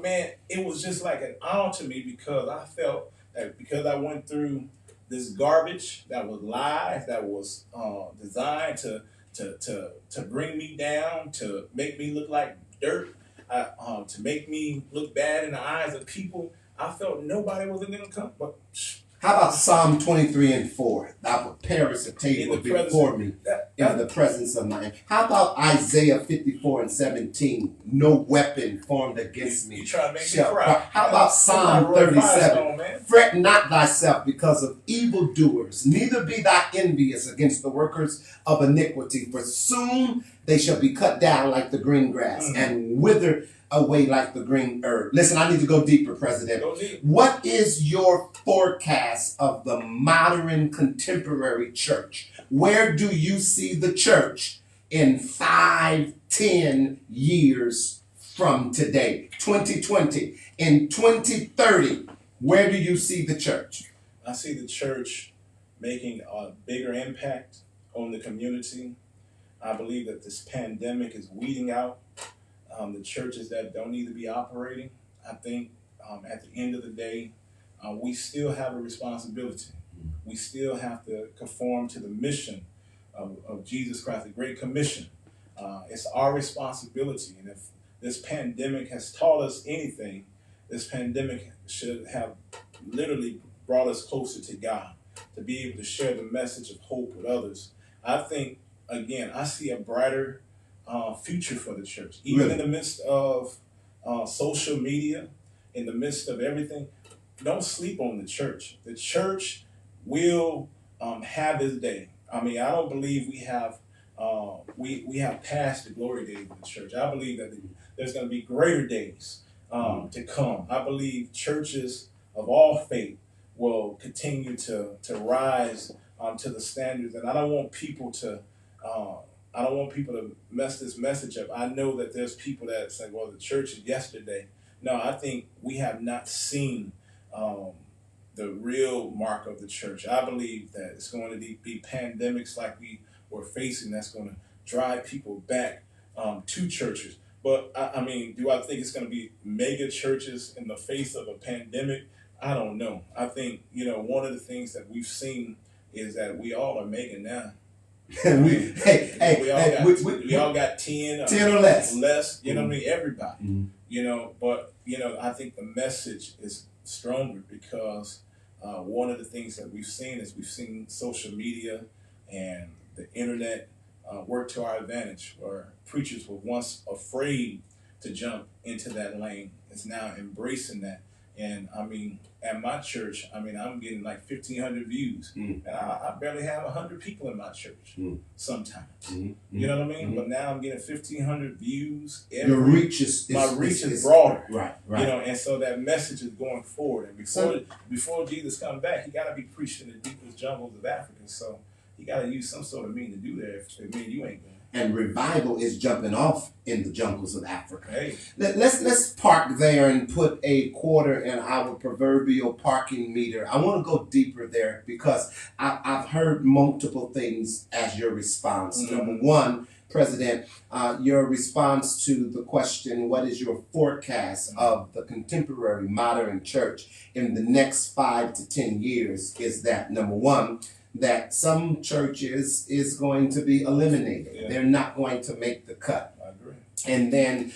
man, it was just like an honor to me because I felt that because I went through this garbage that was lies, that was designed to bring me down, to make me look like dirt, to make me look bad in the eyes of people. I felt nobody was going to come. But how about Psalm 23:4? Thou preparest a table before me in the presence of my. How about Isaiah 54:17? No weapon formed against me. You try to make me cry. How about Psalm 37? Fret not thyself because of evildoers, neither be thou envious against the workers of iniquity, for soon they shall be cut down like the green grass and wither away like the green herb. Listen, I need to go deeper, President. Go deep. What is your forecast of the modern contemporary church? Where do you see the church in 5-10 years from today? 2020. In 2030, where do you see the church? I see the church making a bigger impact on the community. I believe that this pandemic is weeding out the churches that don't need to be operating. I think at the end of the day, we still have a responsibility. We still have to conform to the mission of Jesus Christ, the Great Commission. It's our responsibility. And if this pandemic has taught us anything, this pandemic should have literally brought us closer to God, to be able to share the message of hope with others. I think, again, I see a brighter future for the church, even in the midst of social media, in the midst of everything. Don't sleep on the church. The church will have its day. I mean, I don't believe we have passed the glory days of the church. I believe that there's going to be greater days to come. I believe churches of all faith will continue to rise to the standards, and I don't want people to mess this message up. I know that there's people that say, well, the church is yesterday. No, I think we have not seen the real mark of the church. I believe that it's going to be pandemics like we were facing that's going to drive people back to churches. But, I mean, do I think it's going to be mega churches in the face of a pandemic? I don't know. I think, one of the things that we've seen is that we all are mega now. We all got 10 or less. You know what I mean? Everybody. But I think the message is stronger because one of the things that we've seen social media and the internet work to our advantage, where preachers were once afraid to jump into that lane, is now embracing that. And I mean, at my church, I'm getting like 1,500 views, and I barely have 100 people in my church sometimes. You know what I mean? But now I'm getting 1,500 views. Your reach is broader, right? And so that message is going forward. And before Jesus comes back, he got to be preached in the deepest jungles of Africa. So he got to use some sort of means to do that. If it means you ain't going. And revival is jumping off in the jungles of Africa. Hey. Let's park there and put a quarter in our proverbial parking meter. I want to go deeper there because I've heard multiple things as your response. Number one, President, your response to the question, what is your forecast of the contemporary modern church in the next 5 to 10 years, is that, number one, that some churches is going to be eliminated. Yeah. They're not going to make the cut. I agree. And then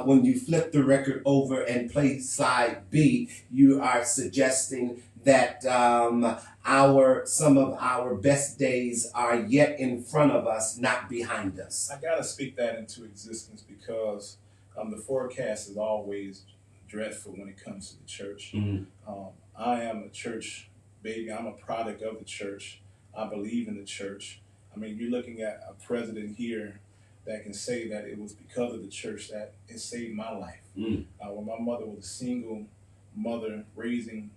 when you flip the record over and play side B, you are suggesting that some of our best days are yet in front of us, not behind us. I gotta speak that into existence because the forecast is always dreadful when it comes to the church. I am a church baby. I'm a product of the church. I believe in the church. I mean, you're looking at a president here that can say that it was because of the church that it saved my life. When my mother was a single mother raising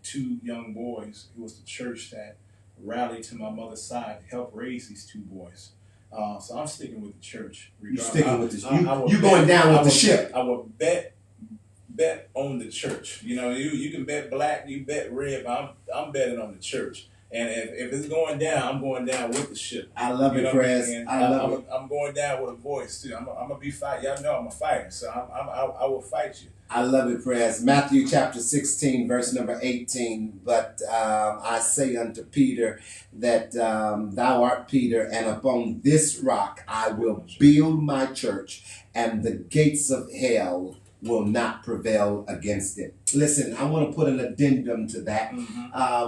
two young boys, it was the church that rallied to my mother's side to help raise these two boys. So I'm sticking with the church. You're sticking with the church. You're going down with the ship. I would bet on the church. You know, you can bet black, you bet red, but I'm betting on the church. And if it's going down, I'm going down with the ship. I love it, Prez. I'm going down with a voice too. I'm gonna be fighting. Y'all know I'm a fighter, so I will fight you. I love it, Prez. Matthew chapter 16, verse number 18. But I say unto Peter that thou art Peter, and upon this rock I will build my church, and the gates of hell will not prevail against it. Listen, I want to put an addendum to that.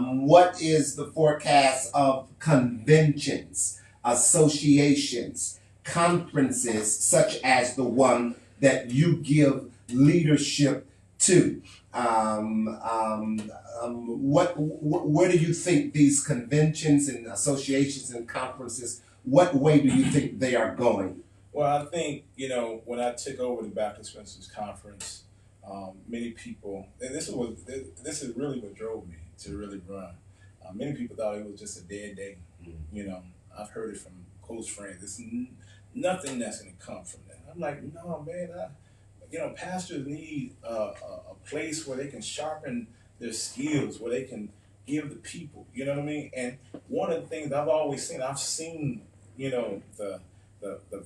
What is the forecast of conventions, associations, conferences such as the one that you give leadership to? Where do you think these conventions and associations and conferences, what way do you think they are going? Well, I think, when I took over the Baptist Ministers Conference, many people, and this is really what drove me to really run. Many people thought it was just a dead day. I've heard it from close friends. There's nothing that's going to come from that. I'm like, no, man. Pastors need a place where they can sharpen their skills, where they can give the people. You know what I mean? And one of the things I've seen, the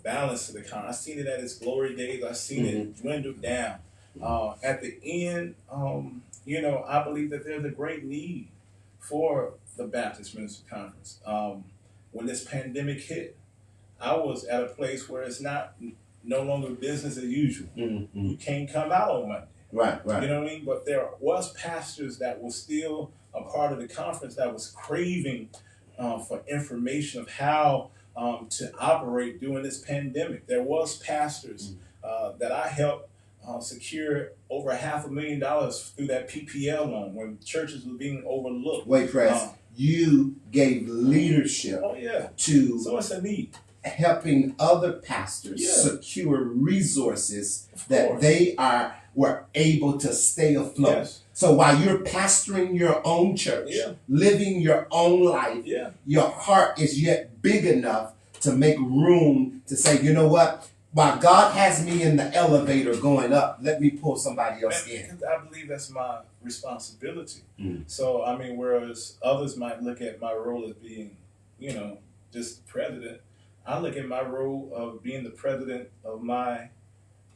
balance of the conference. I've seen it at its glory days. I've seen it dwindle down. At the end, I believe that there's a great need for the Baptist Minister Conference. When this pandemic hit, I was at a place where it's no longer business as usual. You can't come out on Monday. Right. You know what I mean? But there was pastors that were still a part of the conference that was craving for information of how to operate during this pandemic. There was pastors that I helped secure over $500,000 through that PPL loan when churches were being overlooked. Wait, Press, you gave leadership to so it's a need. Helping other pastors secure resources that they were able to stay afloat. Yes. So while you're pastoring your own church, living your own life, your heart is yet big enough to make room to say, you know what? While God has me in the elevator going up, let me pull somebody else in. I believe that's my responsibility. So, whereas others might look at my role as being, just the president, I look at my role of being the president of my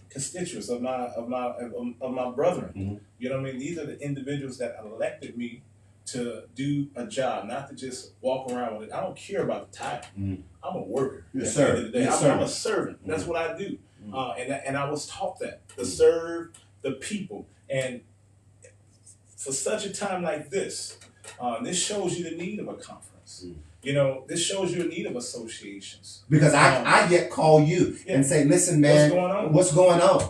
constituents, of my brethren. You know what I mean? These are the individuals that elected me to do a job, not to just walk around with it. I don't care about the title. I'm a worker. Yes, sir. At the end of the day. I'm a servant. That's what I do. And I was taught that, to serve the people. And for such a time like this, this shows you the need of a conference. This shows you the need of associations. Because I yet call you and say, listen, man, what's going on?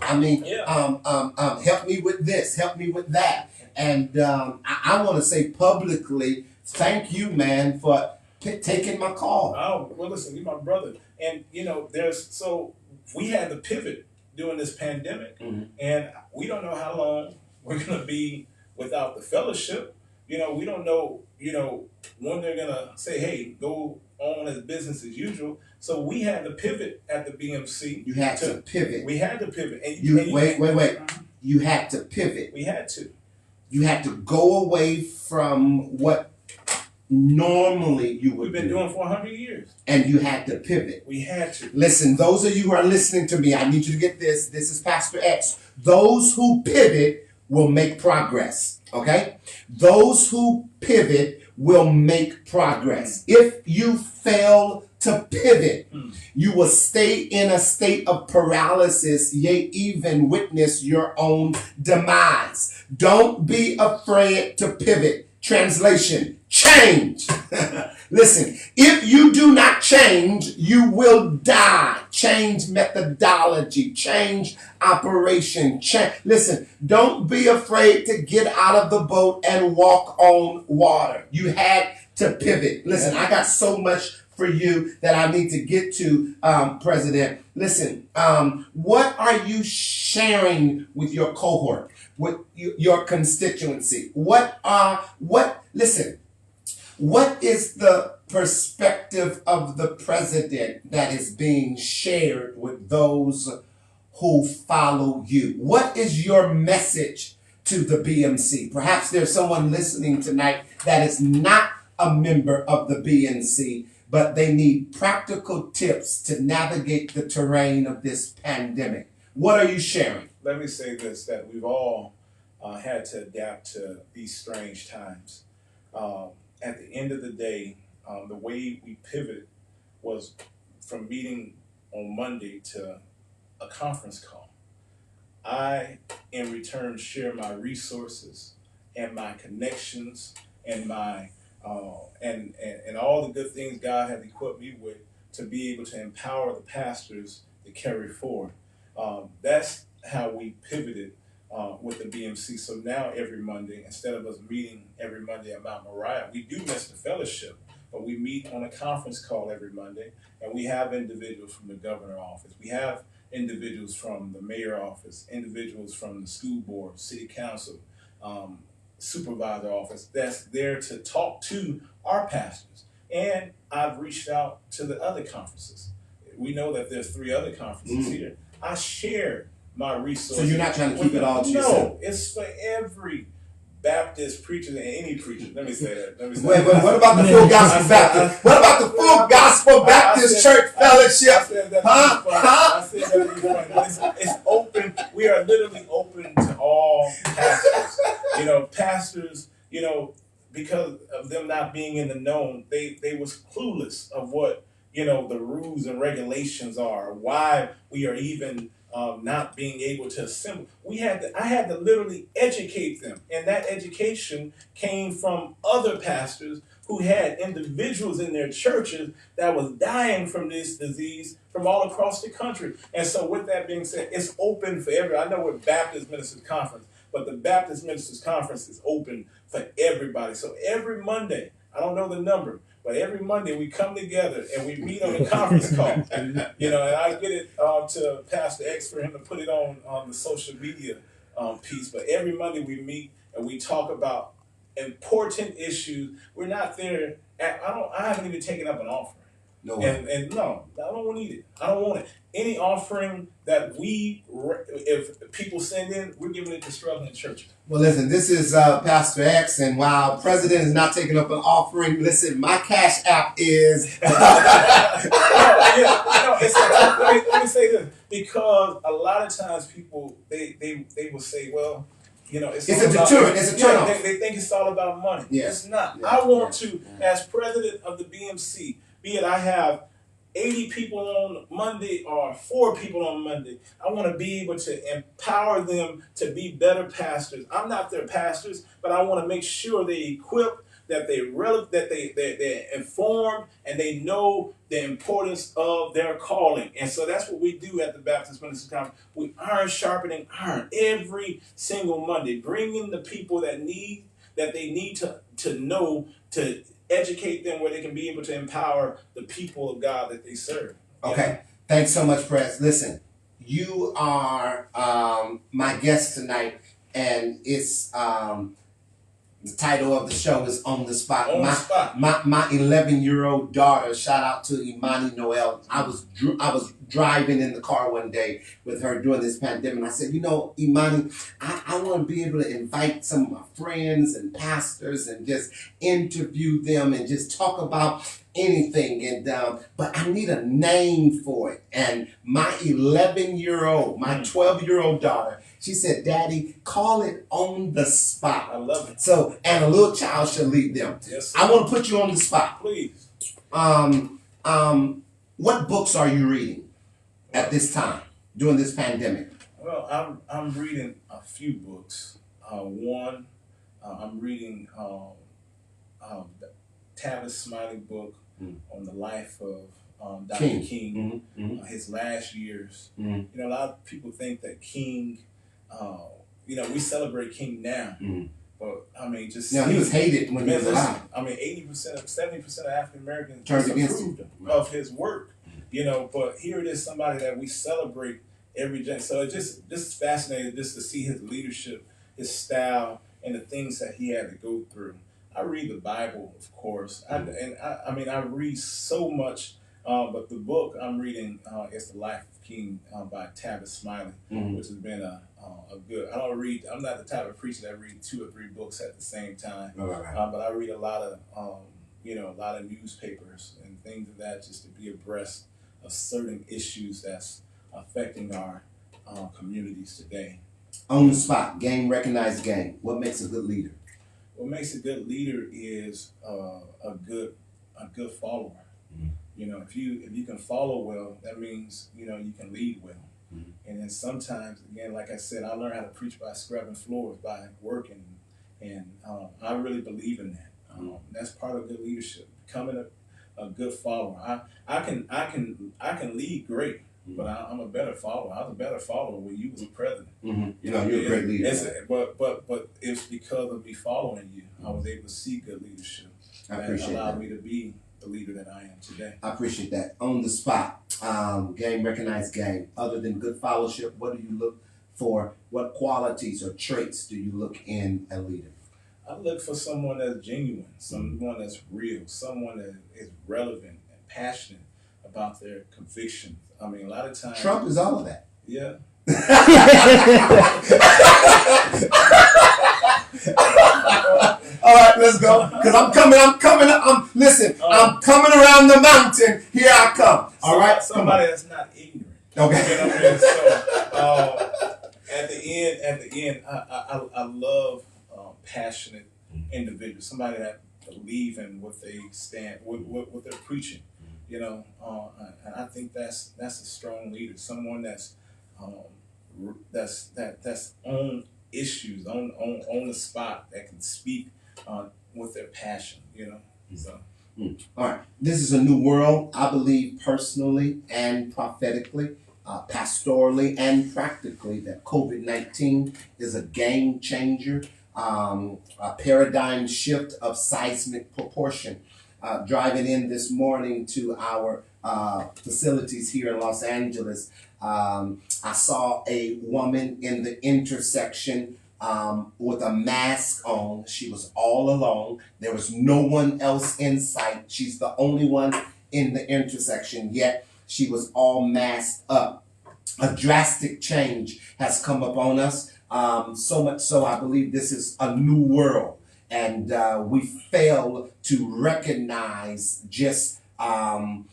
Help me with this, help me with that. And I want to say publicly, thank you, man, for taking my call. Oh, well, listen, you're my brother. And, we had to pivot during this pandemic. And we don't know how long we're going to be without the fellowship. We don't know, when they're going to say, hey, go on as business as usual. So we had to pivot at the BMC. You had to pivot. We had to pivot. And wait. You had to pivot. We had to. You had to go away from what normally you would do. We've been doing for 100 years. And you had to pivot. We had to. Listen, those of you who are listening to me, I need you to get this. This is Pastor X. Those who pivot will make progress. Okay? Those who pivot will make progress. If you fail to pivot, you will stay in a state of paralysis, yea, even witness your own demise. Don't be afraid to pivot. Translation, change. Listen, if you do not change, you will die. Change methodology, change operation. Listen, don't be afraid to get out of the boat and walk on water. You had to pivot. Listen, I got so much for you that I need to get to, President. Listen, what are you sharing with your cohort, with your constituency? Listen, what is the perspective of the president that is being shared with those who follow you? What is your message to the BMC? Perhaps there's someone listening tonight that is not a member of the BNC, but they need practical tips to navigate the terrain of this pandemic. What are you sharing? Let me say this, that we've all had to adapt to these strange times. At the end of the day, the way we pivoted was from meeting on Monday to a conference call. I, in return, share my resources and my connections and my and all the good things God has equipped me with to be able to empower the pastors to carry forward. That's how we pivoted with the BMC. So now every Monday, instead of us meeting every Monday at Mount Moriah, we do miss the fellowship, but we meet on a conference call every Monday, and we have individuals from the governor's office. We have individuals from the mayor's office, individuals from the school board, city council, supervisor office that's there to talk to our pastors. And I've reached out to the other conferences. We know that there's 3 other conferences here. I shared my resources. So you're not trying to keep it all to yourself? No, it's for every Baptist preacher and any preacher. Let me say that. Wait, what about the Full Gospel Baptist? What about the Full Gospel Baptist Church Fellowship? I said that would be funny. It's open. We are literally open to all pastors. Pastors, because of them not being in the known, they was clueless of what, the rules and regulations are, why we are even not being able to assemble. I had to literally educate them. And that education came from other pastors who had individuals in their churches that was dying from this disease from all across the country. And so with that being said, it's open for everyone. I know we're Baptist Ministers Conference, but the Baptist Ministers Conference is open for everybody. So every Monday, I don't know the number, but every Monday we come together and we meet on a conference call. And I get it to Pastor X for him to put it on the social media piece. But every Monday we meet and we talk about important issues. We're not there. I haven't even taken up an offering. No. And no, I don't need it. I don't want it. Any offering that if people send in, we're giving it to struggling churches. Well, listen, this is Pastor X, and while President is not taking up an offering, listen, my Cash App is. Let me say this, because a lot of times people they will say, well, it's a deterrent. It's a turnoff. They think it's all about money. Yeah. It's not. Yeah. I want to, as president of the BMC, be it I have 80 people on Monday or 4 people on Monday, I want to be able to empower them to be better pastors. I'm not their pastors, but I want to make sure they're equipped, that they're informed, and they know the importance of their calling. And so that's what we do at the Baptist Ministers Conference. We iron sharpening iron every single Monday, bringing the people that they need to know, to educate them where they can be able to empower the people of God that they serve. Okay. Thanks so much, Prez. Listen, you are my guest tonight, and it's the title of the show is On the Spot. My 11-year-old daughter, shout out to Imani Noel. I was driving in the car one day with her during this pandemic. I said, Imani, I want to be able to invite some of my friends and pastors and just interview them and just talk about anything. And but I need a name for it. And my 11-year-old, my 12-year-old daughter, she said, Daddy, call it On the Spot. I love it. So, and a little child shall lead them. Yes, I want to put you on the spot. Please. What books are you reading at this time during this pandemic? Well, I'm reading a few books. One, I'm reading Tavis Smiley book on the life of Dr. King, his last years. You know, a lot of people think that King, you know, we celebrate King now, but I mean, just now he was hated when he was alive. I mean, 70% of African Americans turned against him of his work. You know, but here it is, somebody that we celebrate every day. So it just fascinating just to see his leadership, his style, and the things that he had to go through. I read the Bible, of course, I mean, I read so much, but the book I'm reading is The Life of King by Tavis Smiley, which has been a good. I'm not the type of preacher that reads 2 or 3 books at the same time, but I read a lot of you know, a lot of newspapers and things of that, just to be abreast of certain issues that's affecting our communities today. On the spot, game, recognized game. What makes a good leader? What makes a good leader is a good follower. You know, if you can follow well, that means, you know, you can lead well. And then sometimes, again, like I said, I learned how to preach by scrubbing floors, by working, and I really believe in that. That's part of good leadership, becoming a good follower. I can lead great, but I'm a better follower. I was a better follower when you was a president. You know, you're a great leader. But it's because of me following you, I was able to see good leadership. I appreciate that. Allowed me to be the leader that I am today. I appreciate that. On the spot, game, recognized game. Other than good fellowship, what do you look for? What qualities or traits do you look in a leader? I look for someone that's genuine, someone that's real, someone that is relevant and passionate about their convictions. I mean, a lot of times Trump is all of that. Yeah. All right, let's go. Because I'm coming around the mountain. Here I come. All right. Somebody that's not ignorant. Okay. You know what I mean? So at the end, I love passionate individuals. Somebody that believe in what they stand, what they're preaching. You know, and I think that's a strong leader. Someone that's on issues, on the spot, that can speak with their passion. You know. So. All right. This is a new world. I believe personally and prophetically, pastorally and practically, that COVID-19 is a game changer, a paradigm shift of seismic proportion. Driving in this morning to our facilities here in Los Angeles, I saw a woman in the intersection with a mask on. She was all alone. There was no one else in sight. She's the only one in the intersection, yet she was all masked up. A drastic change has come upon us, so much so I believe this is a new world. And we fail to recognize just how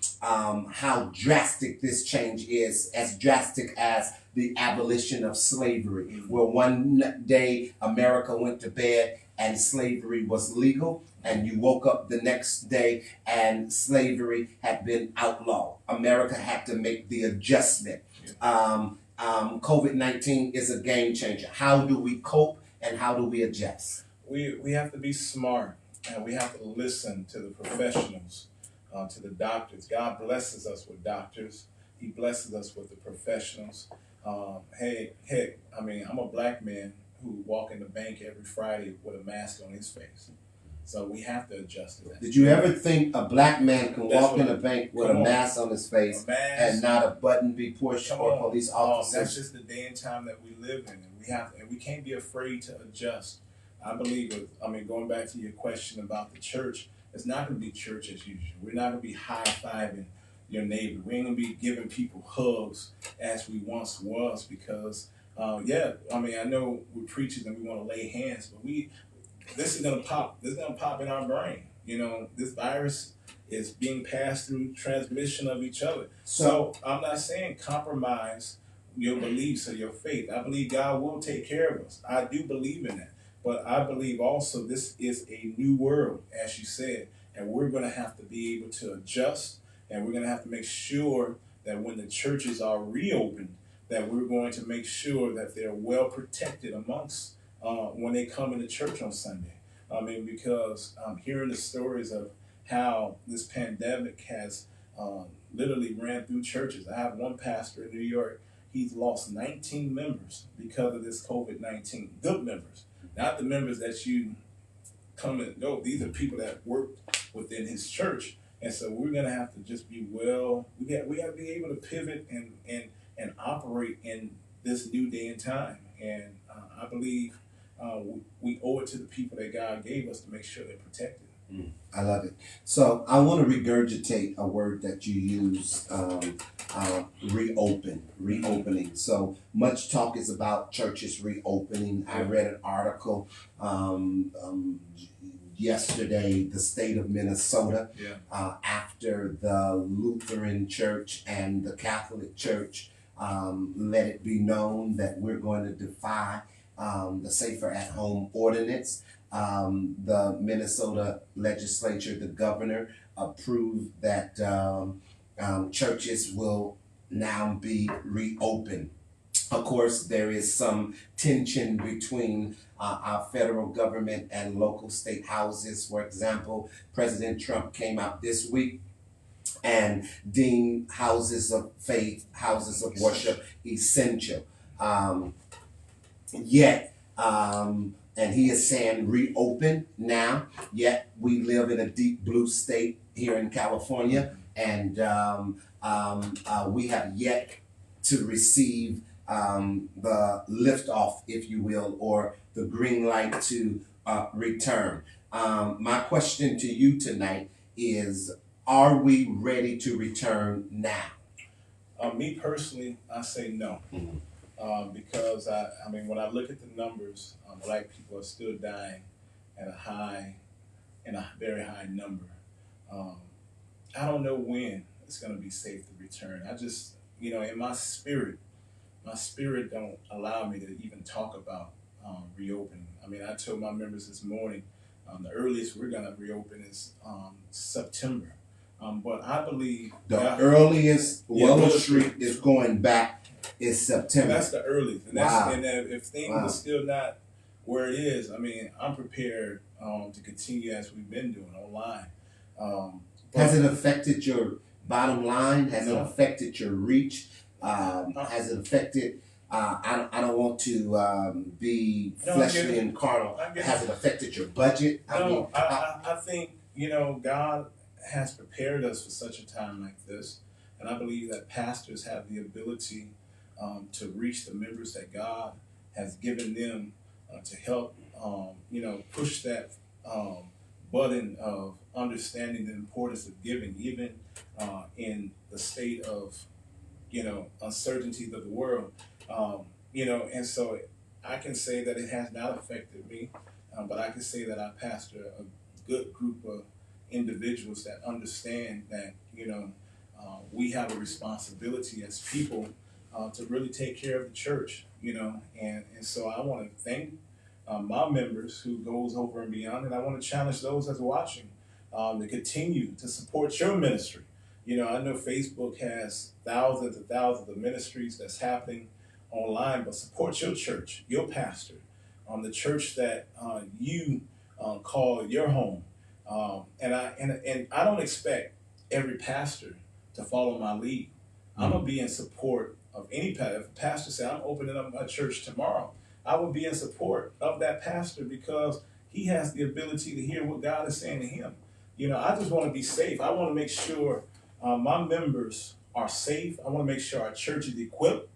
drastic this change is, as drastic as the abolition of slavery, where one day America went to bed and slavery was legal, and you woke up the next day and slavery had been outlawed. America had to make the adjustment. COVID-19 is a game changer. How do we cope and how do we adjust? We have to be smart, and we have to listen to the professionals, to the doctors. God blesses us with doctors. He blesses us with the professionals. I mean, I'm a black man who walk in the bank every Friday with a mask on his face. So we have to adjust to that. Did you ever think a black man can walk in a bank with a mask on his face and not a button be pushed or police officers? That's just the day and time that we live in, and we can't be afraid to adjust. I believe, going back to your question about the church, it's not going to be church as usual. We're not going to be high-fiving your neighbor. We ain't going to be giving people hugs as we once was, because, I know we're preachers and we want to lay hands, but this is going to pop. This is going to pop in our brain. You know, this virus is being passed through transmission of each other. So I'm not saying compromise your beliefs or your faith. I believe God will take care of us. I do believe in that. But I believe also this is a new world, as you said, and we're going to have to be able to adjust, and we're going to have to make sure that when the churches are reopened, that we're going to make sure that they're well protected amongst when they come into church on Sunday. I mean, because hearing the stories of how this pandemic has literally ran through churches. I have one pastor in New York. He's lost 19 members because of this COVID-19. Good members, not the members that you come and go. These are people that work within his church, and so we're gonna have to just be well. We got to be able to pivot and operate in this new day and time. And I believe we owe it to the people that God gave us to make sure they're protected. I love it. So I want to regurgitate a word that you use, reopening. So much talk is about churches reopening. I read an article yesterday, the state of Minnesota, after the Lutheran Church and the Catholic Church let it be known that we're going to defy the Safer at Home ordinance. The Minnesota legislature, the governor, approved that churches will now be reopened. Of course, there is some tension between our federal government and local state houses. For example, President Trump came out this week and deemed houses of faith, houses of worship essential. And he is saying reopen now, yet we live in a deep blue state here in California, and we have yet to receive the liftoff, if you will, or the green light to return. My question to you tonight is, are we ready to return now? Me personally, I say no. Because I mean, when I look at the numbers, Black people are still dying at a very high number. I don't know when it's going to be safe to return. I just, in my spirit don't allow me to even talk about reopening. I mean, I told my members this morning, the earliest we're going to reopen is September. But I believe the earliest Willow Street is going back is September. That's the earliest. And and if things are still not where it is, I mean, I'm prepared to continue as we've been doing online. Has it affected your bottom line? Has it affected your reach? Has it affected, I don't want to be fleshly and carnal. Has it affected your budget? I think, God has prepared us for such a time like this. And I believe that pastors have the ability to reach the members that God has given them to help, push that button of understanding the importance of giving, even in the state of, uncertainties of the world. And so I can say that it has not affected me, but I can say that I pastor a good group of individuals that understand that, we have a responsibility as people to really take care of the church, and so I want to thank my members who goes over and beyond, and I want to challenge those that's watching to continue to support your ministry. I know Facebook has thousands and thousands of ministries that's happening online, but support your church, your pastor, the church that you call your home. And I don't expect every pastor to follow my lead. I'm gonna be in support of any pastor. If a pastor says I'm opening up my church tomorrow, I will be in support of that pastor because he has the ability to hear what God is saying to him. I just want to be safe. I want to make sure my members are safe. I want to make sure our church is equipped.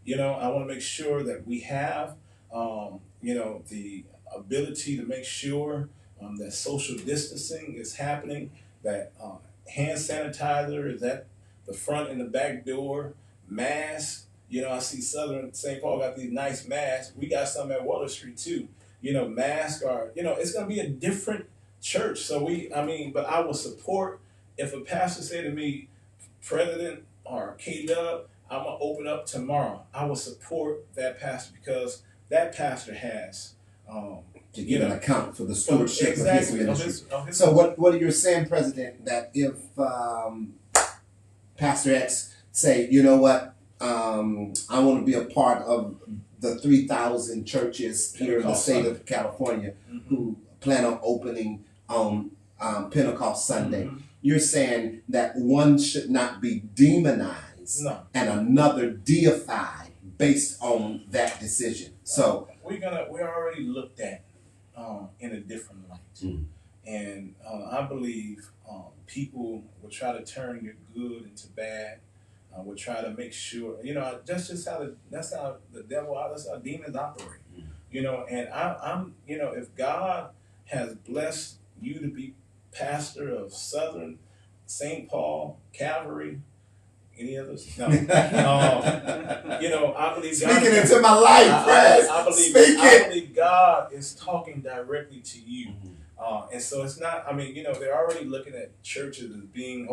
I want to make sure that we have, the ability to make sure that social distancing is happening, that hand sanitizer is at the front and the back door, masks. I see Southern St. Paul got these nice masks. We got some at Water Street too. Masks are, it's going to be a different church. So but I will support if a pastor say to me, President or K-Dub, I'm going to open up tomorrow. I will support that pastor because that pastor has to give an account for the stewardship of his ministry. So what you're saying, President, that if Pastor X say, you know what, I want to be a part of the 3,000 churches here in the state of California who plan on opening on Pentecost Sunday. Mm-hmm. You're saying that one should not be demonized No. and another deified based on that decision. So we're already looked at in a different light, and I believe people will try to turn your good into bad. Will try to make sure that's how the devil, that's how demons operate. And I'm if God has blessed you to be pastor of Southern, St. Paul, Calvary, any others? No. I believe speaking God, into my life, friends. I believe God is talking directly to you. And so it's not, they're already looking at churches as being,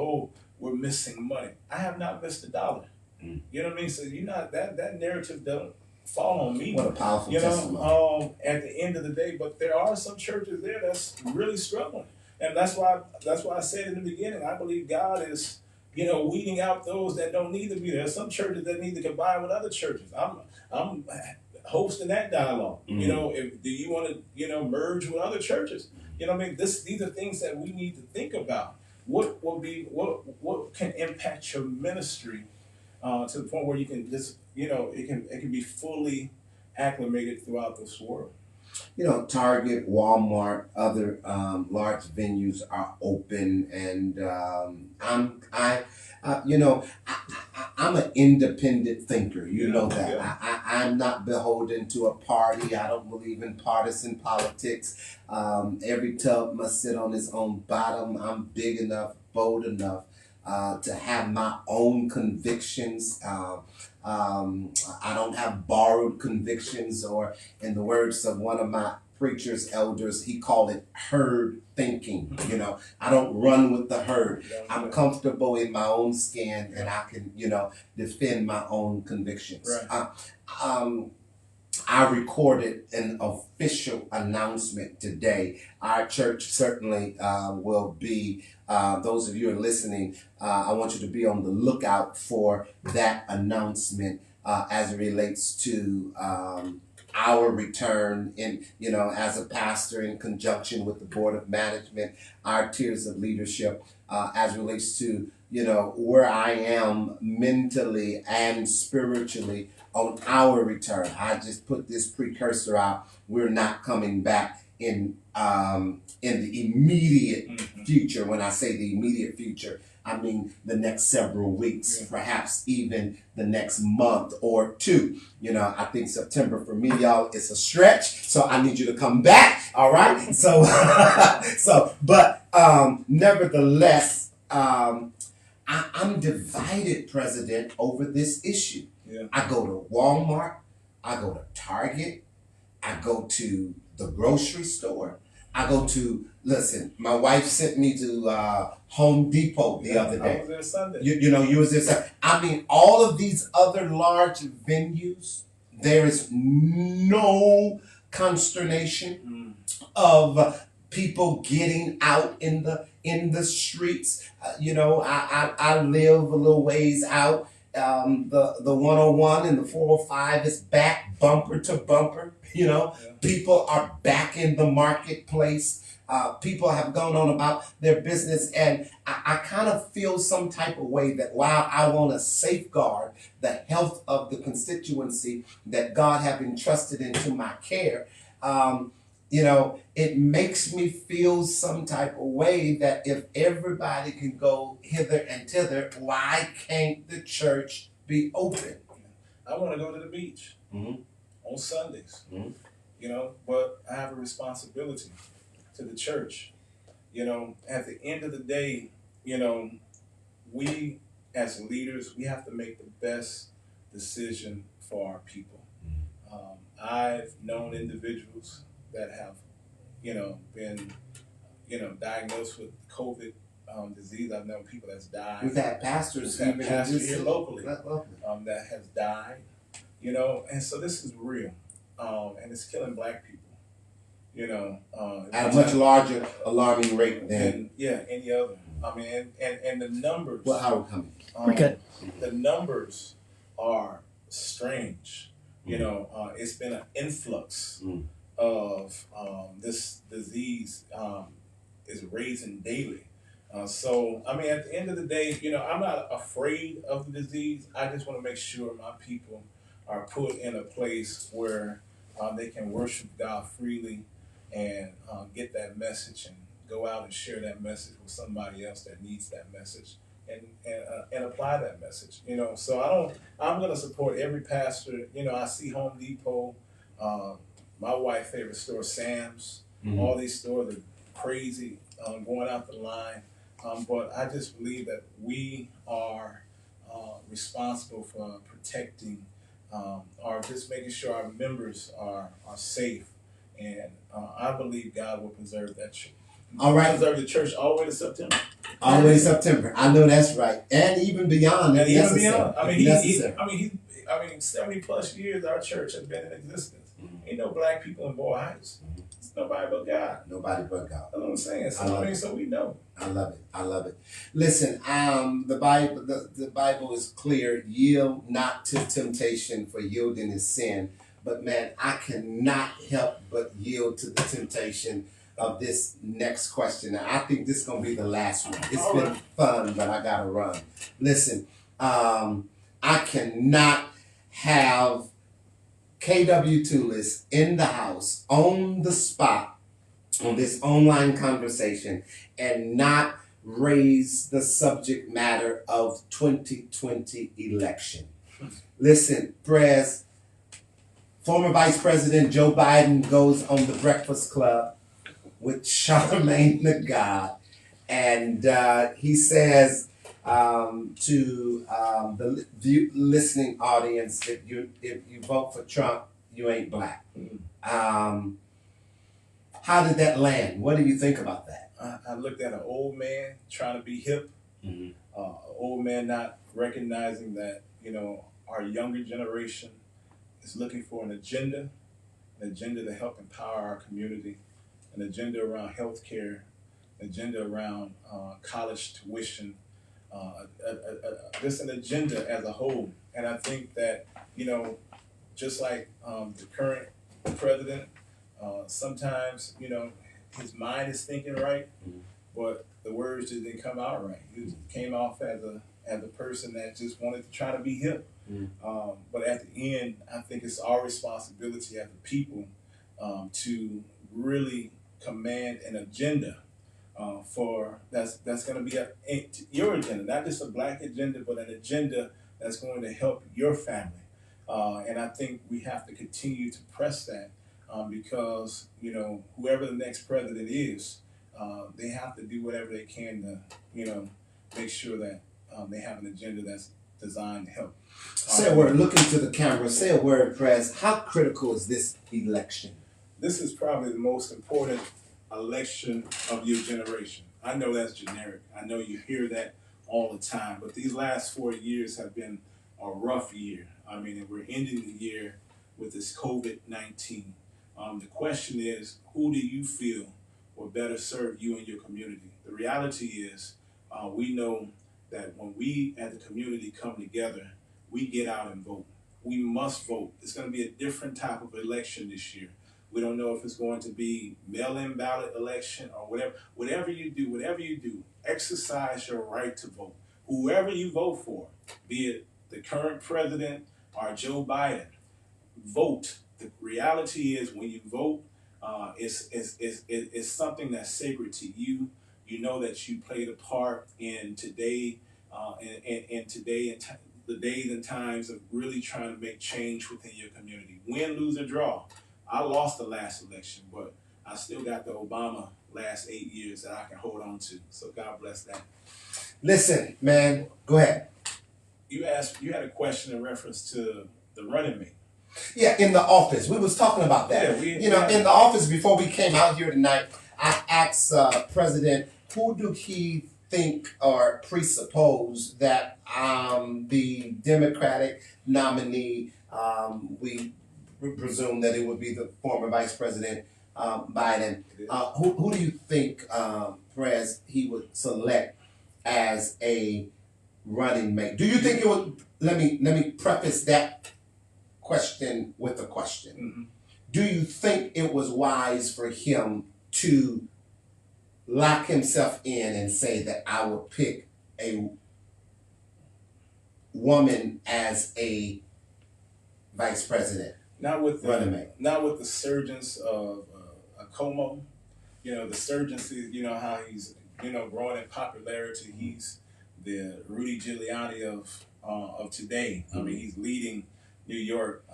we're missing money. I have not missed $1. You know what I mean? So that narrative doesn't fall on me. What a powerful testimony. At the end of the day, but there are some churches there that's really struggling. And that's why I said in the beginning, I believe God is, weeding out those that don't need to be there. There's some churches that need to combine with other churches. I'm hosting that dialogue. Do you want to, merge with other churches? These are things that we need to think about. What can impact your ministry to the point where you can just, it can be fully acclimated throughout this world. Target, Walmart, other large venues are open, and I'm an independent thinker. You know that. Yeah. I'm not beholden to a party. I don't believe in partisan politics. Every tub must sit on its own bottom. I'm big enough, bold enough to have my own convictions. I don't have borrowed convictions, or in the words of one of my preachers, elders, he called it herd thinking. I don't run with the herd. I'm comfortable in my own skin, and I can, defend my own convictions. Right. I recorded an official announcement today. Our church certainly will be, those of you who are listening, I want you to be on the lookout for that announcement as it relates to our return in, as a pastor in conjunction with the board of management, our tiers of leadership, as it relates to, where I am mentally and spiritually on our return. I just put this precursor out. We're not coming back in the immediate future. When I say the immediate future, I mean the next several weeks, perhaps even the next month or two. I think September for me, y'all, it's a stretch. So I need you to come back. All right. So, but nevertheless, I'm divided, President, over this issue. Yeah. I go to Walmart, I go to Target, I go to the grocery store, I go to, my wife sent me to Home Depot the other day. I was there Sunday. You was there Sunday. All of these other large venues, there is no consternation of people getting out in the streets. I live a little ways out. The 101 and the 405 is back bumper to bumper. People are back in the marketplace. People have gone on about their business, and I kind of feel some type of way that while I want to safeguard the health of the constituency that God have entrusted into my care, it makes me feel some type of way that if everybody can go hither and thither, why can't the church be open? I want to go to the beach on Sundays, but I have a responsibility to the church. At the end of the day, we as leaders, we have to make the best decision for our people. I've known individuals that have, been, diagnosed with COVID disease. I've known people that's died. We've had pastors here locally that has died, and so this is real, and it's killing Black people, at a much larger alarming rate than any other. And the numbers. Well, how are we coming? We're good. The numbers are strange. It's been an influx of this disease is raising daily. So, I mean, at the end of the day, I'm not afraid of the disease. I just want to make sure my people are put in a place where they can worship God freely and get that message and go out and share that message with somebody else that needs that message and apply that message. So I'm going to support every pastor. I see Home Depot, my wife's favorite store, Sam's. All these stores are crazy going out the line. But I just believe that we are responsible for protecting or just making sure our members are safe. And I believe God will preserve that church. All right. Preserve the church all the way to September. All the way to September. I know that's right. And even beyond. And even beyond. I mean, necessary. 70 plus years our church has been in existence. Ain't no black people in Boyle Heights. It's nobody but God. Nobody but God. That's what I'm saying. So we know. I love it. I love it. Listen, the Bible is clear. Yield not to temptation, for yielding is sin. But man, I cannot help but yield to the temptation of this next question. Now, I think this is gonna be the last one. It's been fun, but I gotta run. Listen, I cannot have KW Tulloss in the house on the spot on this online conversation and not raise the subject matter of 2020 election. Listen, press. Former Vice President Joe Biden goes on the Breakfast Club with Charlamagne the God, and he says to the listening audience, if you vote for Trump, you ain't black. How did that land? What do you think about that? I looked at an old man trying to be hip, an old man not recognizing that our younger generation is looking for an agenda to help empower our community, an agenda around healthcare, an agenda around college tuition, just an agenda as a whole. And I think that, just like the current president, sometimes, his mind is thinking right, but the words just didn't come out right. He came off as a person that just wanted to try to be hip. But at the end, I think it's our responsibility as a people to really command an agenda for that's going to be your agenda, not just a black agenda, but an agenda that's going to help your family. And I think we have to continue to press that because whoever the next president is, they have to do whatever they can to make sure that they have an agenda that's designed to help. Say a word. Look into the camera. Say a word, Prez. How critical is this election? This is probably the most important election of your generation. I know that's generic. I know you hear that all the time. But these last 4 years have been a rough year. I mean, we're ending the year with this COVID-19. The question is, who do you feel will better serve you and your community? The reality is, we know that when we as a community come together, we get out and vote. We must vote. It's going to be a different type of election this year. We don't know if it's going to be mail-in ballot election or whatever. Whatever you do, exercise your right to vote. Whoever you vote for, be it the current president or Joe Biden, vote. The reality is when you vote, it's something that's sacred to you. You know that you played a part in today, the days and times of really trying to make change within your community. Win, lose, or draw. I lost the last election, but I still got the Obama last 8 years that I can hold on to. So God bless that. Listen, man, go ahead. You had a question in reference to the running mate. Yeah, in the office. We was talking about that. Yeah, in the office before we came out here tonight, I asked President, who do he think or presuppose that the Democratic nominee, we presume that it would be the former Vice President Biden. Who do you think, Prez, he would select as a running mate? Do you think it would? Let me preface that question with a question. do you think it was wise for him to lock himself in and say that I would pick a woman as a vice president running mate? Not with the surgence of a Como. The surgence is, how he's, growing in popularity. He's the Rudy Giuliani of today. I mean, he's leading New York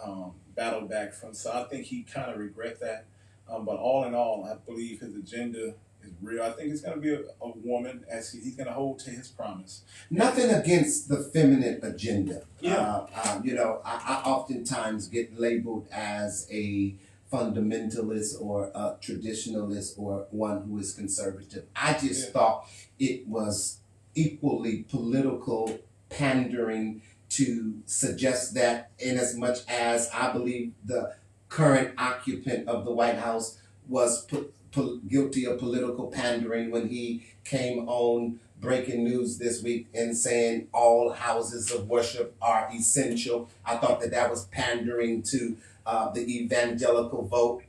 battle back from. So I think he kind of regret that. But all in all, I believe his agenda is real. I think it's going to be a woman, as he's going to hold to his promise. Nothing against the feminine agenda. Yeah. I oftentimes get labeled as a fundamentalist or a traditionalist or one who is conservative. I just thought it was equally political pandering to suggest that, in as much as I believe the current occupant of the White House was guilty of political pandering when he came on breaking news this week and saying all houses of worship are essential. I thought that was pandering to the evangelical vote.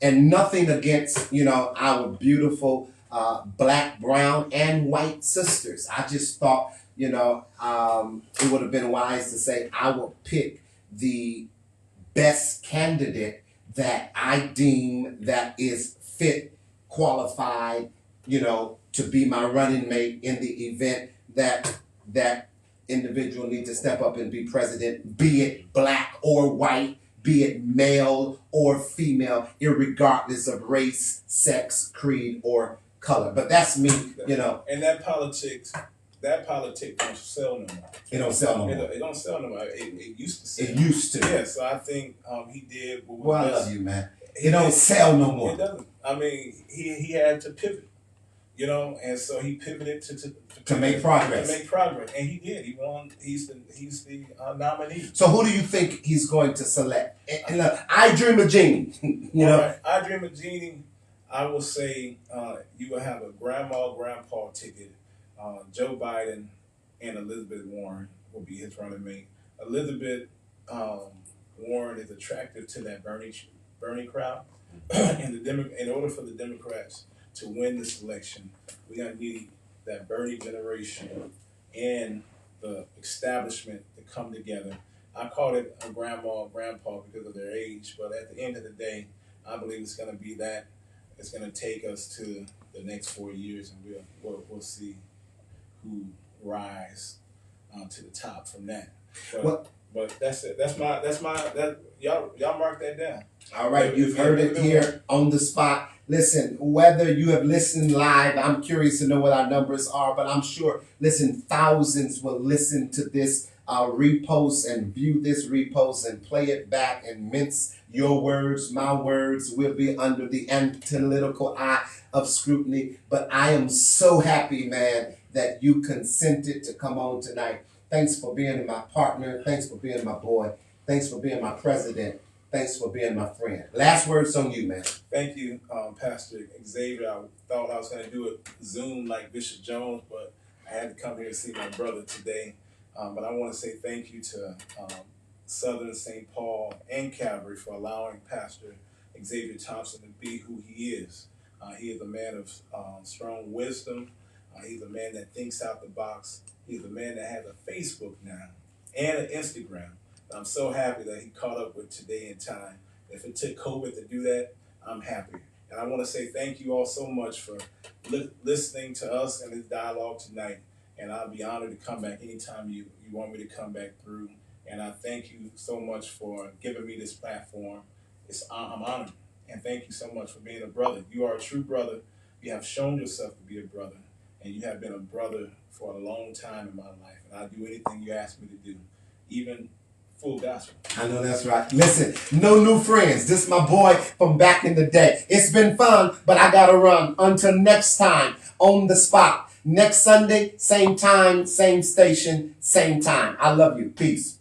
And nothing against, our beautiful black, brown, and white sisters. I just thought, it would have been wise to say I will pick the best candidate that I deem that is fit, qualified, to be my running mate in the event that individual needs to step up and be president, be it black or white, be it male or female, irregardless of race, sex, creed, or color. But that's me, And that politics don't sell no more. It don't sell no more. It don't sell no more. It used to sell. It used to. Yeah, so I think he did what was Well, I best. love you, man. It don't sell no more. It doesn't. I mean, he had to pivot, and so he pivoted to make progress. To make progress, and he did. He won. He's the nominee. So who do you think he's going to select? And look, I Dream of Jeannie. Right. I Dream of Jeannie. I will say you will have a grandpa ticket. Joe Biden and Elizabeth Warren will be his running mate. Elizabeth Warren is attractive to that Bernie crowd, and in order for the Democrats to win this election, we gotta need that Bernie generation and the establishment to come together. I call it a grandpa because of their age, but at the end of the day, I believe it's gonna be that. It's gonna take us to the next 4 years, and we'll see who rise to the top from that. But that's it. Y'all mark that down. All right, you've heard it here on the spot. Listen, whether you have listened live, I'm curious to know what our numbers are, but I'm sure, thousands will listen to this repost and view this repost and play it back and mince your words. My words will be under the analytical eye of scrutiny. But I am so happy, man, that you consented to come on tonight. Thanks for being my partner. Thanks for being my boy. Thanks for being my president. Thanks for being my friend. Last words on you, man. Thank you, Pastor Xavier. I thought I was going to do it Zoom like Bishop Jones, but I had to come here and see my brother today. But I want to say thank you to Southern St. Paul and Calvary for allowing Pastor Xavier Thompson to be who he is. He is a man of strong wisdom. He's a man that thinks out the box. He's a man that has a Facebook now and an Instagram. I'm so happy that he caught up with Today in Time. If it took COVID to do that, I'm happy. And I want to say thank you all so much for listening to us and this dialogue tonight. And I'll be honored to come back anytime you want me to come back through. And I thank you so much for giving me this platform. I'm honored. And thank you so much for being a brother. You are a true brother. You have shown yourself to be a brother. And you have been a brother for a long time in my life. And I'll do anything you ask me to do, even full gospel. I know that's right. Listen, no new friends. This is my boy from back in the day. It's been fun, but I gotta run. Until next time, on the spot. Next Sunday, same time, same station, same time. I love you. Peace.